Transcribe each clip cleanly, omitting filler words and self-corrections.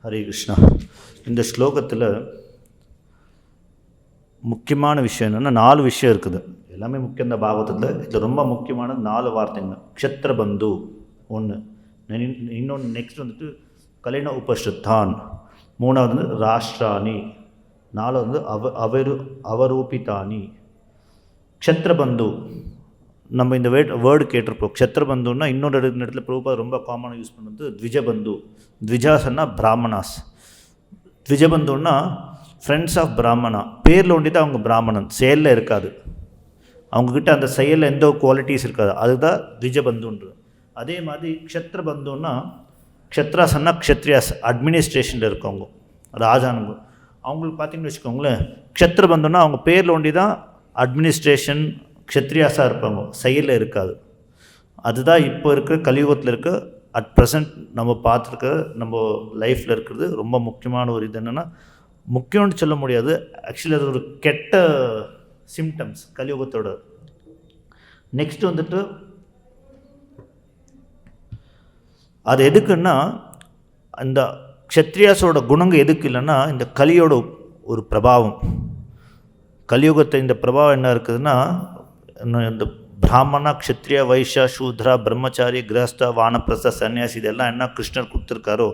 ஹரே கிருஷ்ணா. இந்த ஸ்லோகத்தில் முக்கியமான விஷயம் என்னென்னா 4 விஷயம் இருக்குது. எல்லாமே முக்கியம் இந்த பாகவதத்தில். இதில் ரொம்ப முக்கியமான 4 வார்த்தைங்க. க்ஷத்ரபந்து ஒன்று, இன்னொன்று நெக்ஸ்ட் வந்துட்டு கலின உபஸ்ருத்தான், மூணாவது வந்து ராஷ்டிராணி, நாலாவது வந்து அவரூபிதானி. க்ஷத்ரபந்து நம்ம இந்த வேர்டு கேட்டிருப்போம். க்ஷத்ரபந்துன்னா இன்னொரு இடத்துல பிரபுபாத் ரொம்ப காமனாக யூஸ் பண்ணுறது த்விஜபந்து. த்விஜாஸ்ன்னா பிராமணாஸ். த்விஜபந்துன்னா ஃப்ரெண்ட்ஸ் ஆஃப் பிராமணா. பேரில் ஒண்டி தான் அவங்க பிராமணன், செயலில் இருக்காது. அவங்கக்கிட்ட அந்த செயலில் எந்த குவாலிட்டிஸ் இருக்காது. அதுதான் த்விஜபந்துன்றது. அதே மாதிரி க்ஷத்ரபந்துன்னா க்ஷத்ராஸ்ன்னா க்ஷத்ரியாஸ், அட்மினிஸ்ட்ரேஷனில் இருக்கவங்க, ராஜானுங்க. அவங்களுக்கு பார்த்தீங்கன்னு வச்சுக்கோங்களேன், க்ஷத்ரபந்துன்னா அவங்க பேரில் ஒண்டி தான் அட்மினிஸ்ட்ரேஷன் க்ஷத்ரியாஸாக இருப்பாங்க, செயலில் இருக்காது. அதுதான் இப்போ இருக்கிற கலியுகத்தில் இருக்க அட் ப்ரெசண்ட் நம்ம பார்த்துருக்க நம்ம லைஃப்பில் இருக்கிறது ரொம்ப முக்கியமான ஒரு இது. என்னென்னா முக்கியம்னு சொல்ல முடியாது, ஆக்சுவலி அது ஒரு கெட்ட சிம்டம்ஸ் கலியுகத்தோட. நெக்ஸ்ட் வந்துட்டு அது எதுக்குன்னா, அந்த க்ஷத்ரியாஸோட குணங்கள் எதுக்கு இல்லைன்னா இந்த கலியோட ஒரு பிரபாவம். கலியுகத்தை இந்த பிரபாவம் என்ன இருக்குதுன்னா, இந்த பிராமணா, க்ஷத்ரியா, வைஷ்யா, சூத்ரா, பிரம்மச்சாரி, கிரகஸ்தா, வானப்பிரஸ்த, சன்னியாசி, இதெல்லாம் என்ன கிருஷ்ணர் கொடுத்துருக்காரோ.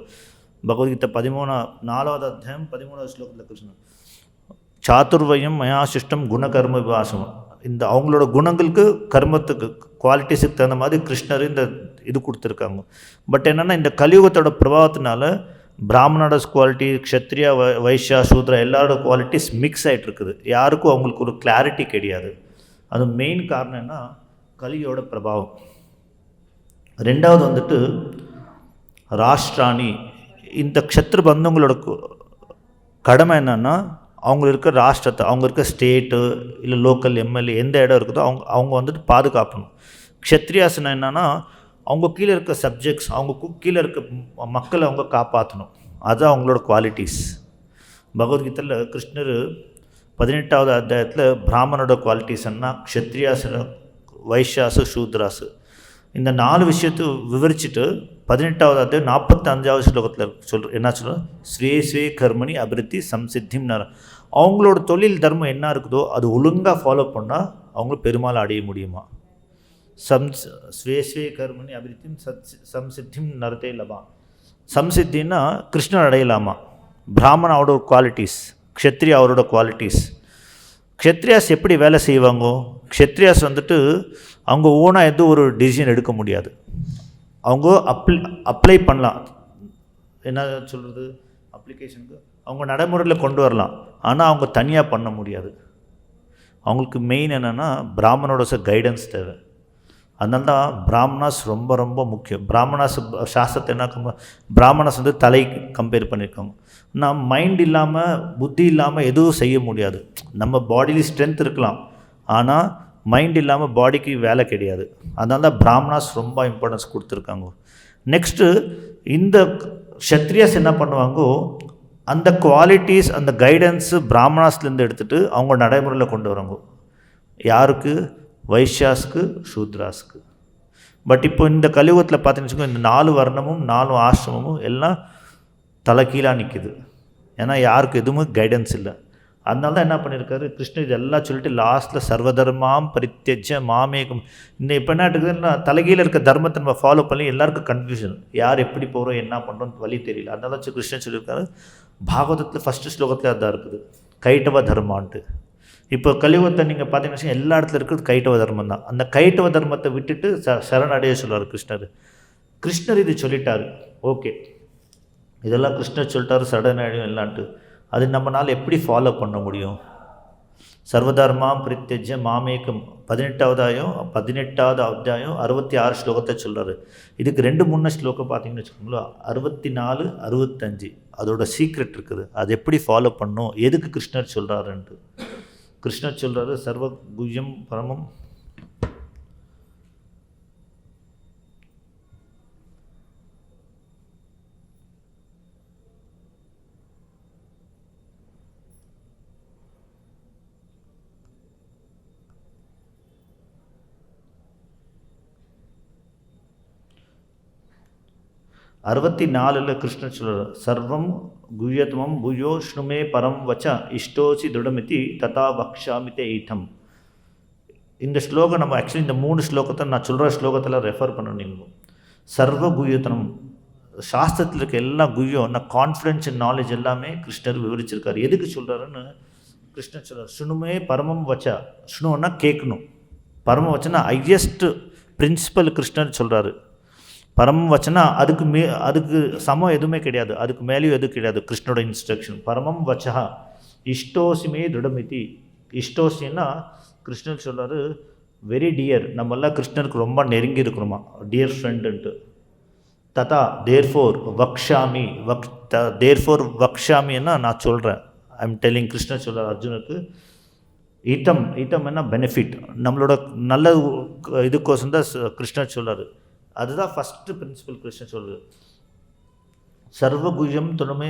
பகவத்கீதை 4வது அத்தியாயம் 13வது ஸ்லோகத்தில் கிருஷ்ணர் சாதுர்வயம் மயா சிஷ்டம் குணகர்ம விபாசம், இந்த அவங்களோட குணங்களுக்கு கர்மத்துக்கு குவாலிட்டிஸுக்கு தகுந்த மாதிரி கிருஷ்ணர் இந்த இது கொடுத்துருக்காங்க. பட் என்னென்னா இந்த கலியுகத்தோட பிரபாவத்தினால பிராமணோட குவாலிட்டி, க்ஷத்ரியா, வைஷ்யா, சூத்ரா எல்லாரோட குவாலிட்டிஸ் மிக்ஸ் ஆகிட்டு இருக்குது. யாருக்கும் அவங்களுக்கு ஒரு கிளாரிட்டி கிடையாது. அது மெயின் காரணம் என்ன, கலியோட பிரபாவம். ரெண்டாவது வந்துட்டு ராஷ்டிராணி. இந்த க்ஷத்ர பந்தங்களோட கடமை என்னன்னா, அவங்க இருக்க ராஷ்டிரத்தை, அவங்க இருக்க ஸ்டேட்டு இல்லை லோக்கல் எம்எல்ஏ எந்த இடம் இருக்குதோ அவங்க வந்துட்டு பாதுகாக்கணும். க்ஷத்ரியாசனம் என்னன்னா, அவங்க கீழே இருக்க சப்ஜெக்ட்ஸ், அவங்க கீழே இருக்க மக்களை அவங்க காப்பாற்றணும். அதுதான் அவங்களோட குவாலிட்டிஸ். பகவத்கீதையில் கிருஷ்ணர் 18வது அத்தியாயத்தில் பிராமணோட குவாலிட்டிஸ்ன்னா க்ஷத்ரியாசு, வைஷ்யாசு, சூத்ராசு, இந்த 4 விஷயத்தை விவரிச்சுட்டு 18வது அத்தியாயம் 45வது ஸ்லோகத்தில் என்ன சொல்கிறோம், ஸ்வே ஸ்வே கர்மணி அபிருத்தி சம்சித்திம் நர. அவங்களோட தொழில் தர்மம் என்ன இருக்குதோ அது ஒழுங்காக ஃபாலோ பண்ணால் அவங்க பெருமாள் அடைய முடியுமா. ஸ்வே ஸ்வே கர்மணி அபிருத்தி சம்சித்திம் நரதே லபா. சம்சித்தின்னா கிருஷ்ணர் அடையலாமா. பிராமண அவரோட குவாலிட்டிஸ், க்ஷத்ரியா அவரோட குவாலிட்டிஸ். க்ஷத்ரியாஸ் எப்படி வேலை செய்வாங்க, க்ஷத்ரியாஸ் வந்துட்டு அவங்க ஓனாக எதுவும் ஒரு டிசிஷன் எடுக்க முடியாது. அவங்க அப்ளை பண்ணலாம், என்ன சொல்கிறது, அப்ளிகேஷனுக்கு அவங்க நடைமுறையில் கொண்டு வரலாம். ஆனால் அவங்க தனியாக பண்ண முடியாது. அவங்களுக்கு மெயின் என்னென்னா பிராமணோட கைடன்ஸ் தேவை. அதனால தான் பிராமணாஸ் ரொம்ப ரொம்ப முக்கியம். பிராமணாஸ் சாஸ்திரத்தை என்ன, பிராமணாஸ் வந்து தலை கம்பேர் பண்ணியிருக்காங்க. நான் மைண்ட் இல்லாமல், புத்தி இல்லாமல் எதுவும் செய்ய முடியாது. நம்ம பாடியில் ஸ்ட்ரென்த் இருக்கலாம், ஆனால் மைண்ட் இல்லாமல் பாடிக்கு வேலை கிடையாது. அதனால தான் பிராமணாஸ் ரொம்ப இம்பார்ட்டன்ஸ் கொடுத்துருக்காங்க. நெக்ஸ்ட்டு இந்த க்ஷத்ரியாஸ் என்ன பண்ணுவாங்கோ, அந்த குவாலிட்டிஸ், அந்த கைடன்ஸு பிராமணாஸ்லேருந்து எடுத்துகிட்டு அவங்க நடைமுறையில் கொண்டு வராங்க. யாருக்கு, வைஷ்யாஸ்க்கு, சூத்ராஸ்க்கு. பட் இப்போ இந்த கலியுகத்தில் பார்த்தீங்கன்னு வச்சுக்கோங்க, இந்த 4 வர்ணமும் 4 ஆசிரமமும் எல்லாம் தலைகீழாக நிற்கிது. ஏன்னா யாருக்கு எதுவுமே கைடன்ஸ் இல்லை. அதனால தான் என்ன பண்ணியிருக்காரு கிருஷ்ணர் இதெல்லாம் சொல்லிட்டு லாஸ்ட்டில் சர்வதர்மாம் பரித்யஜ்ய மாமேகம். இந்த இப்போ என்ன இருக்குதுன்னா, தலைகீழ இருக்க தர்மத்தை நம்ம ஃபாலோ பண்ணி எல்லாருக்கும் கன்ஃபியூஷன், யார் எப்படி போகிறோம் என்ன பண்ணுறோம் வழி தெரியல. அதனால தான் கிருஷ்ணன் சொல்லியிருக்காரு பாகவதத்தில் ஃபஸ்ட்டு ஸ்லோகத்தில் அதுதான் இருக்குது, கைட்டவ தர்மான்ட்டு. இப்போ கலியுகத்தை நீங்கள் பார்த்தீங்கன்னா எல்லா இடத்துல இருக்கிறது கைட்டவ தர்மம் தான். அந்த கைட்டவ தர்மத்தை விட்டுட்டு சரணடைய சொல்லுவார் கிருஷ்ணர். கிருஷ்ணர் இது சொல்லிட்டார், ஓகே இதெல்லாம் கிருஷ்ணர் சொல்லிட்டாரு சரணடையும் எல்லான்ட்டு. அது நம்மளால் எப்படி ஃபாலோ பண்ண முடியும். சர்வதர்மாம் பரித்யஜ்ய மாமேகம் 18வது அத்தியாயம் 66 ஸ்லோகத்தை சொல்கிறாரு. இதுக்கு 2 முன்ன ஸ்லோகம் பார்த்தீங்கன்னு வச்சுக்கோங்களேன், 64, 65 அதோட சீக்ரெட் இருக்குது. அது எப்படி ஃபாலோ பண்ணணும், எதுக்கு கிருஷ்ணர் சொல்கிறாருன்ட்டு. கிருஷ்ணர் சொல்கிறாரு சர்வ குஹ்யம் பரமம் 64 கிருஷ்ணர் சொல்கிறார், சர்வம் குஹ்யத்வம் பூயோ ஸ்னுமே பரம் வச்ச இஷ்டோசி திருடமிதி ததா வக்ஷாமிதே ஈட்டம். இந்த ஸ்லோகம் நம்ம ஆக்சுவலி இந்த 3 ஸ்லோகத்தை நான் சொல்கிற ஸ்லோகத்தில் ரெஃபர் பண்ணணும். நீங்கள் சர்வ குஹ்யத்தனம், சாஸ்திரத்தில் இருக்க எல்லா குஹ்யம், கான்ஃபிடென்ஸ் அண்ட் நாலேஜ் எல்லாமே கிருஷ்ணர் விவரிச்சிருக்காரு. எதுக்கு சொல்கிறாருன்னு கிருஷ்ணர் சொல்கிறார், சுணுமே பரமம் வச்சா, சுணுன்னா கேட்கணும், பரமம் வச்சனா ஹையஸ்ட் பிரின்சிபல் கிருஷ்ணர் சொல்கிறாரு. பரமம் வச்சனா அதுக்கு சமம் எதுவுமே கிடையாது, அதுக்கு மேலேயும் எதுவும் கிடையாது கிருஷ்ணனோட இன்ஸ்ட்ரக்ஷன். பரமம் வச்சா இஷ்டோசிமே திருடமிதி. இஷ்டோசின்னா கிருஷ்ணர் சொல்கிறாரு வெரி டியர், நம்மெல்லாம் கிருஷ்ணருக்கு ரொம்ப நெருங்கி இருக்கணுமா, டியர் ஃப்ரெண்டுன்ட்டு. ததா தேர்ஃபோர் வக்ஷாமி, தேர்ஃபோர் வக்ஷாமின்னா நான் சொல்கிறேன், ஐ எம் டெல்லிங், கிருஷ்ணர் சொல்கிறார் அர்ஜுனுக்கு. ஈட்டம், ஈட்டம் என்ன பெனிஃபிட், நம்மளோட நல்ல இதுக்கோசம் தான் கிருஷ்ணர் சொல்கிறார். அதுதான் ஃபஸ்ட்டு பிரின்சிபல் கிருஷ்ணர் சொல்கிறார். சர்வ குஹ்யம் துணுமே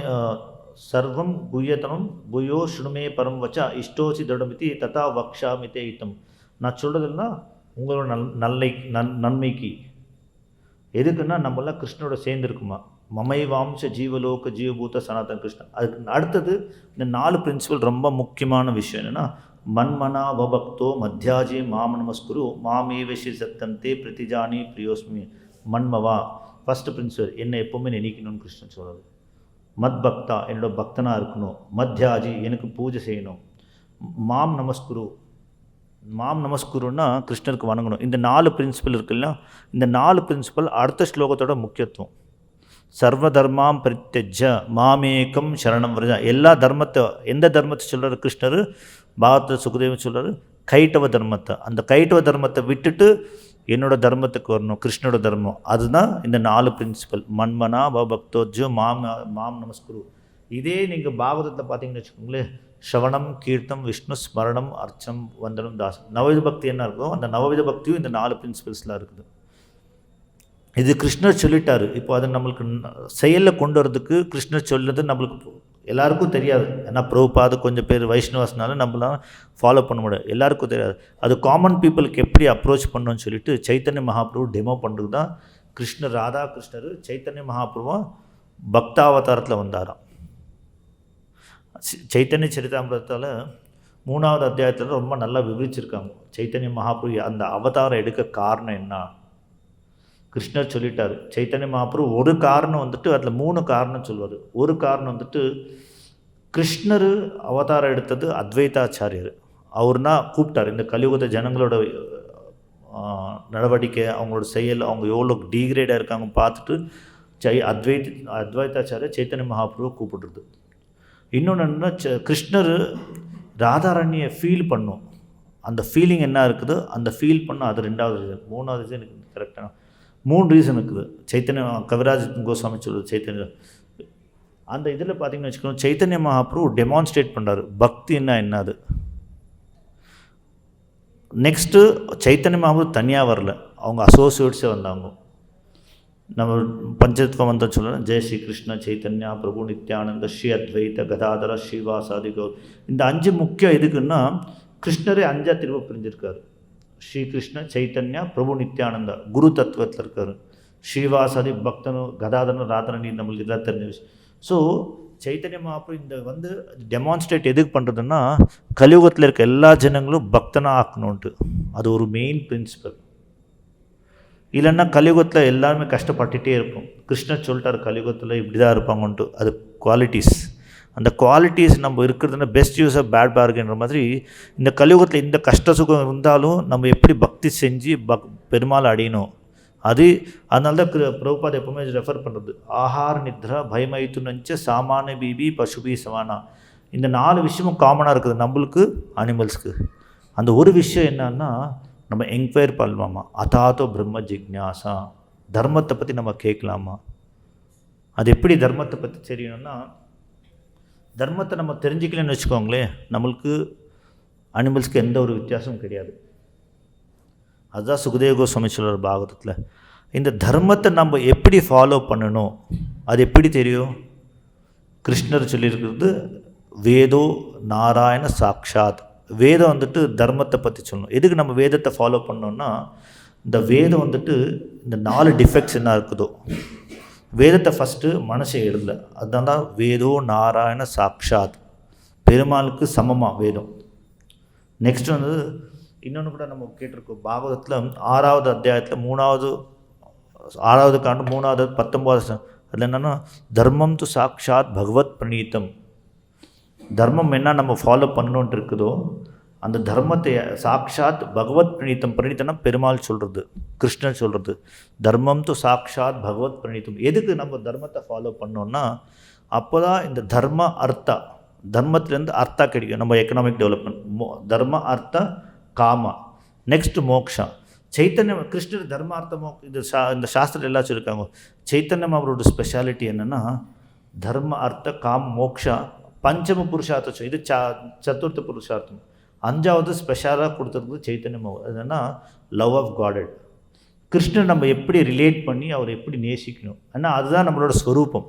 சர்வம் குஹ்யதனம் பூயோ ஸ்னுமே பரம் வச்சா இஷ்டோசி திருடமிதி ததா வக்ஷாமிதே ஈட்டம். நான் சொல்கிறதுனா உங்களோட நன்மைக்கு. எதுக்குன்னா நம்மளாம் கிருஷ்ணனோட சேர்ந்துருக்குமா, மமை வாம்ச ஜீவலோக ஜீவபூத சனாதன கிருஷ்ணன். அதுக்கு அடுத்தது இந்த 4 பிரின்சிபல் ரொம்ப முக்கியமான விஷயம் என்னென்னா, மன்மனா வபக்தோ மத்தியாஜி மாம நமஸ்குரு மாமேவஷி சத்தந்தே பிரதிஜானி பிரியோஸ்மி. மன்மவா ஃபஸ்ட்டு பிரின்சிபல், என்னை எப்போவுமே நினைக்கணும்னு கிருஷ்ணன் சொல்கிறார். மத் பக்தா, என்னோட பக்தனாக இருக்கணும். மத்தியாஜி, எனக்கு பூஜை செய்யணும். மாம் நமஸ்குரு, மாம் நமஸ்குருன்னா கிருஷ்ணருக்கு வணங்கணும். இந்த 4 பிரின்சிபல் இருக்குல்ல, இந்த 4 பிரின்சிபல் அடுத்த ஸ்லோகத்தோட முக்கியத்துவம். சர்வ தர்மாம் பரித்யஜ்ய மாமேகம் சரணம் விரஜ. எல்லா தர்மத்தை, எந்த தர்மத்தை சொல்கிறார் கிருஷ்ணர், பாகவத சுகதேவன் சொல்கிறார் கைட்டவ தர்மத்தை. அந்த கைட்டவ தர்மத்தை விட்டுட்டு என்னோட தர்மத்துக்கு வரணும், கிருஷ்ணனோட தர்மம். அதுதான் இந்த 4 பிரின்சிபல். மன்மனா பக்தோஜோ மாம் நமஸ்குரு. இதே நீங்கள் பாகவதத்தில் பார்த்தீங்கன்னு வச்சுக்கோங்களேன், ஸ்ரவணம் கீர்த்தம் விஷ்ணு ஸ்மரணம் அர்ச்சம் வந்தனம் தாசம். நவவித பக்தி என்ன இருக்கோ அந்த நவவித பக்தியும் இந்த 4 பிரின்சிபல்ஸ்லாம் இருக்குது. இது கிருஷ்ணர் சொல்லிட்டாரு. இப்போ அதை நம்மளுக்கு செயலில் கொண்டு வரதுக்கு கிருஷ்ணர் சொல்லுறது நம்மளுக்கு எல்லாருக்கும் தெரியாது. ஏன்னா பிரபுபாத கொஞ்சம் பேர் வைஷ்ணவாஸ்னால நம்மளாம் ஃபாலோ பண்ண முடியாது, எல்லாருக்கும் தெரியாது. அது காமன் பீப்புளுக்கு எப்படி அப்ரோச் பண்ணணும்னு சொல்லிட்டு சைத்தன்ய மகாபிரபு டெமோ பண்ணுறது தான். கிருஷ்ணர் ராதா கிருஷ்ணர் சைத்தன்ய மகாபிரபுவும் பக்தாவதாரத்தில் வந்தாராம். சைத்தன்ய சரிதாமிரத்தில் 3வது அத்தியாயத்தில் ரொம்ப நல்லா விவரிச்சிருக்காங்க சைத்தன்ய மகாபிரபு அந்த அவதாரம் எடுக்க காரணம் என்ன. கிருஷ்ணர் சொல்லிட்டார். சைத்தன்ய மகாபிரபு ஒரு காரணம் வந்துட்டு அதில் 3 காரணம் சொல்லுவார். ஒரு காரணம் வந்துட்டு கிருஷ்ணர் அவதாரம் எடுத்தது அத்வைதாச்சாரியர். அவர்னா கூப்பிட்டார். இந்த கலியுகத்தை ஜனங்களோட நடவடிக்கை, அவங்களோட செயல், அவங்க எவ்வளோ டீக்ரேடாக இருக்காங்க பார்த்துட்டு அத்வைதாச்சாரியர் சைத்தன்ய மகாபிரபு கூப்பிடுறது. இன்னொன்று என்னன்னா, கிருஷ்ணர் ராதாரண்யை ஃபீல் பண்ணும். அந்த ஃபீலிங் என்ன இருக்குதோ அந்த ஃபீல் பண்ண அது 2வது ரீசன். 3வது ரீசன் எனக்கு கரெக்டான 3 ரீசன் இருக்குது. சைத்தன்ய கவிராஜ் கோஸ்வாமி சொல்லுது சைத்தன்ய அந்த இதில் பார்த்தீங்கன்னு வச்சுக்கோங்க, சைத்தன்ய மகாபிரபு டெமான்ஸ்ட்ரேட் பண்ணுறாரு பக்தின்னா என்னது. நெக்ஸ்ட்டு சைத்தன்ய மகாபிரபு தனியாக வரல, அவங்க அசோசியேட்ஸே வந்தாங்க. நம்ம பஞ்சத்வம் வந்து சொல்லலாம், ஜெய் ஸ்ரீ கிருஷ்ண சைத்தன்யா பிரபு நித்யானந்த ஸ்ரீ அத்வைத கதாதர ஸ்ரீவாசாதி கௌர். இந்த 5 முக்கியம் எதுக்குன்னா, கிருஷ்ணரே 5 திரும்ப பிரிஞ்சிருக்காரு. ஸ்ரீ கிருஷ்ண சைத்தன்யா பிரபு நித்யானந்தா குரு தத்துவத்தில் இருக்கார். ஸ்ரீவாசாதி பக்தனும் கதாதரனும் ராதரணி நம்மளுக்கு இதெல்லாம் தெரிஞ்ச விஷயம். ஸோ சைத்தன்ய மகாபிரபு இந்த வந்து டெமான்ஸ்ட்ரேட் எதுக்கு பண்ணுறதுன்னா, கலியுகத்தில் இருக்க எல்லா ஜனங்களும் பக்தனாக ஆக்கணுன்ட்டு. அது ஒரு மெயின் பிரின்சிபல். இல்லைன்னா கலியுகத்தில் எல்லாருமே கஷ்டப்பட்டுகிட்டே இருக்கும். கிருஷ்ணர் சொல்லிட்டார் கலியுகத்தில் இப்படி தான் இருப்பாங்கன்ட்டு. அது குவாலிட்டிஸ். அந்த குவாலிட்டிஸ் நம்ம இருக்கிறதுனா பெஸ்ட் யூஸ் ஆஃப் பேட் பார்கன்ற மாதிரி இந்த கலியுகத்தில் இந்த கஷ்ட சுகம் இருந்தாலும் நம்ம எப்படி பக்தி செஞ்சு பெருமாள் அடையணும். அதனால தான் பிரபுபாத் எப்பவுமே ரெஃபர் பண்ணுறது, ஆஹார நித்ரா பயமைத்து நஞ்ச சாமான பிபி பசுபி சமானா. இந்த 4 விஷயமும் காமனாக இருக்குது நம்மளுக்கு அனிமல்ஸ்க்கு. அந்த ஒரு விஷயம் என்னன்னா, நம்ம என்கொயர் பண்ணலாமா, அதாத்தோ பிரம்ம ஜிக்ஞாசா, தர்மத்தை பற்றி நம்ம கேட்கலாமா. அது எப்படி தர்மத்தை பற்றி தெரியணும்னா, தர்மத்தை நம்ம தெரிஞ்சுக்கலன்னு வச்சுக்கோங்களேன், நம்மளுக்கு அனிமல்ஸ்க்கு எந்த ஒரு வித்தியாசமும் கிடையாது. அதுதான் சுகதேவ கோஸ்வாமி சொல்கிறார் பாகவதத்தில். இந்த தர்மத்தை நம்ம எப்படி ஃபாலோ பண்ணணும், அது எப்படி தெரியும். கிருஷ்ணர் சொல்லியிருக்கிறது வேதோ நாராயண சாக்ஷாத். வேதம் வந்துட்டு தர்மத்தை பற்றி சொல்லணும். எதுக்கு நம்ம வேதத்தை ஃபாலோ பண்ணோன்னா, இந்த வேதம் வந்துட்டு இந்த 4 டிஃபெக்ட்ஸ் என்ன இருக்குதோ, வேதத்தை ஃபஸ்ட்டு மனுஷன் எழுதல. அதுதான் தான் வேதோ நாராயண சாக்ஷாத், பெருமாளுக்கு சமமாக வேதம். நெக்ஸ்ட் வந்து இன்னொன்று கூட நம்ம கேட்டிருக்கோம், பாகவதத்தில் 6வது அத்தியாயத்தில் 6வது காண்டு 3வது 19வது அதில் என்னென்னா தர்மம் து சாக்ஷாத் பகவத் பிரணீத்தம். தர்மம் என்ன நம்ம ஃபாலோ பண்ணணுன்ட்டு இருக்குதோ அந்த தர்மத்தை சாக்ஷாத் பகவத் பிரணீத்தம். பிரணீத்தம்னா பெருமாள் சொல்கிறது, கிருஷ்ணன் சொல்கிறது. தர்மம் து சாக்ஷாத் பகவத் பிரணீத்தம். எதுக்கு நம்ம தர்மத்தை ஃபாலோ பண்ணோன்னா அப்போ தான் இந்த தர்ம அர்த்தா, தர்மத்துலேருந்து அர்த்தா கிடைக்கும். நம்ம எக்கனாமிக் டெவலப்மெண்ட், தர்ம அர்த்த காமா, நெக்ஸ்ட் மோக்ஷா. சைத்தன்யம் கிருஷ்ணர் தர்மார்த்த இந்த சாஸ்திரம் எல்லாம் சொல்லியிருக்காங்க. சைத்தன்யம் அவரோட ஸ்பெஷாலிட்டி என்னென்னா தர்ம அர்த்த காம் மோக்ஷா பஞ்சம புருஷார்த்தம். இது சதுர்த்த புருஷார்த்தம். 5வது ஸ்பெஷலாக கொடுத்துருக்கு சைத்தன்யம். என்னென்னா லவ் ஆஃப் காடட். கிருஷ்ணர் நம்ம எப்படி ரிலேட் பண்ணி அவர் எப்படி நேசிக்கணும், ஏன்னா அதுதான் நம்மளோட ஸ்வரூபம்.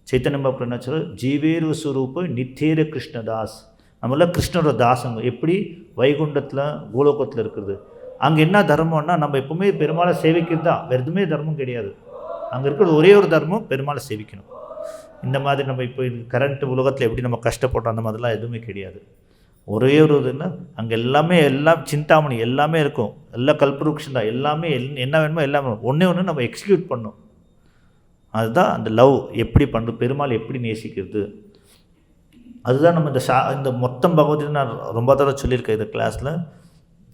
சைத்தன்யம் அப்புறம் என்ன சொல்ல, ஜீவேரு ஸ்வரூபம் நித்தியேர கிருஷ்ணதாஸ். நம்மள கிருஷ்ணரோட தாசங்க. எப்படி வைகுண்டத்தில் கோலோகத்தில் இருக்கிறது. அங்கே என்ன தர்மம்னா நம்ம எப்பவுமே பெருமாளை சேவிக்கிறது தான், வேறு எதுவுமே தர்மம் கிடையாது. அங்கே இருக்கிறது ஒரே ஒரு தர்மம், பெருமாளை சேவிக்கணும். இந்த மாதிரி நம்ம இப்போ கரண்ட் உலகத்தில் எப்படி நம்ம கஷ்டப்படுறோம் அந்த மாதிரிலாம் எதுவுமே கிடையாது. ஒரே ஒரு இதுன்னா அங்கே எல்லாமே எல்லாம் சிந்தாமணி எல்லாமே இருக்கும், எல்லாம் கல்பருக்ஷம் தான். எல்லாமே என்ன வேணுமோ எல்லாமே ஒன்று நம்ம எக்ஸிக்யூட் பண்ணோம். அதுதான் அந்த லவ் எப்படி பண்ணுறது, பெருமாள் எப்படி நேசிக்கிறது. அதுதான் நம்ம இந்த மொத்தம் பகவத்கீதை நான் ரொம்ப தடவை சொல்லியிருக்கேன் இந்த கிளாஸில்.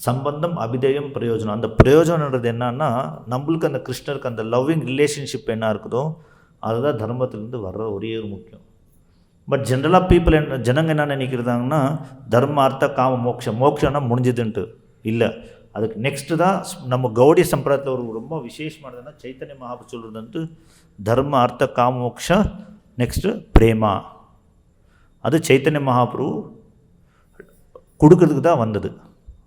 சம்பந்தம் அபிதேயம் பிரயோஜனம். அந்த பிரயோஜனன்றது என்னன்னா நம்மளுக்கு அந்த கிருஷ்ணருக்கு அந்த லவ்விங் ரிலேஷன்ஷிப் என்ன இருக்குதோ அதுதான் தர்மத்திலேருந்து வர்ற ஒரே ஒரு முக்கியம். பட் ஜென்ரலாக பீப்புள் ஜனங்க என்ன நினைக்கிறதாங்கன்னா தர்ம அர்த்த காம மோக்ஷம், மோக்ஷம்னா முடிஞ்சதுன்ட்டு இல்லை. அதுக்கு நெக்ஸ்ட்டு தான் நம்ம கௌடிய சம்பிரதாயத்தில் ஒரு ரொம்ப விசேஷமானதுன்னா சைத்தன்ய மகாபுரு சொல்கிறது தர்ம அர்த்த காம மோக்ஷ நெக்ஸ்ட்டு பிரேமா. அது சைத்தன்ய மகாபுரு கொடுக்கறதுக்கு தான் வந்தது.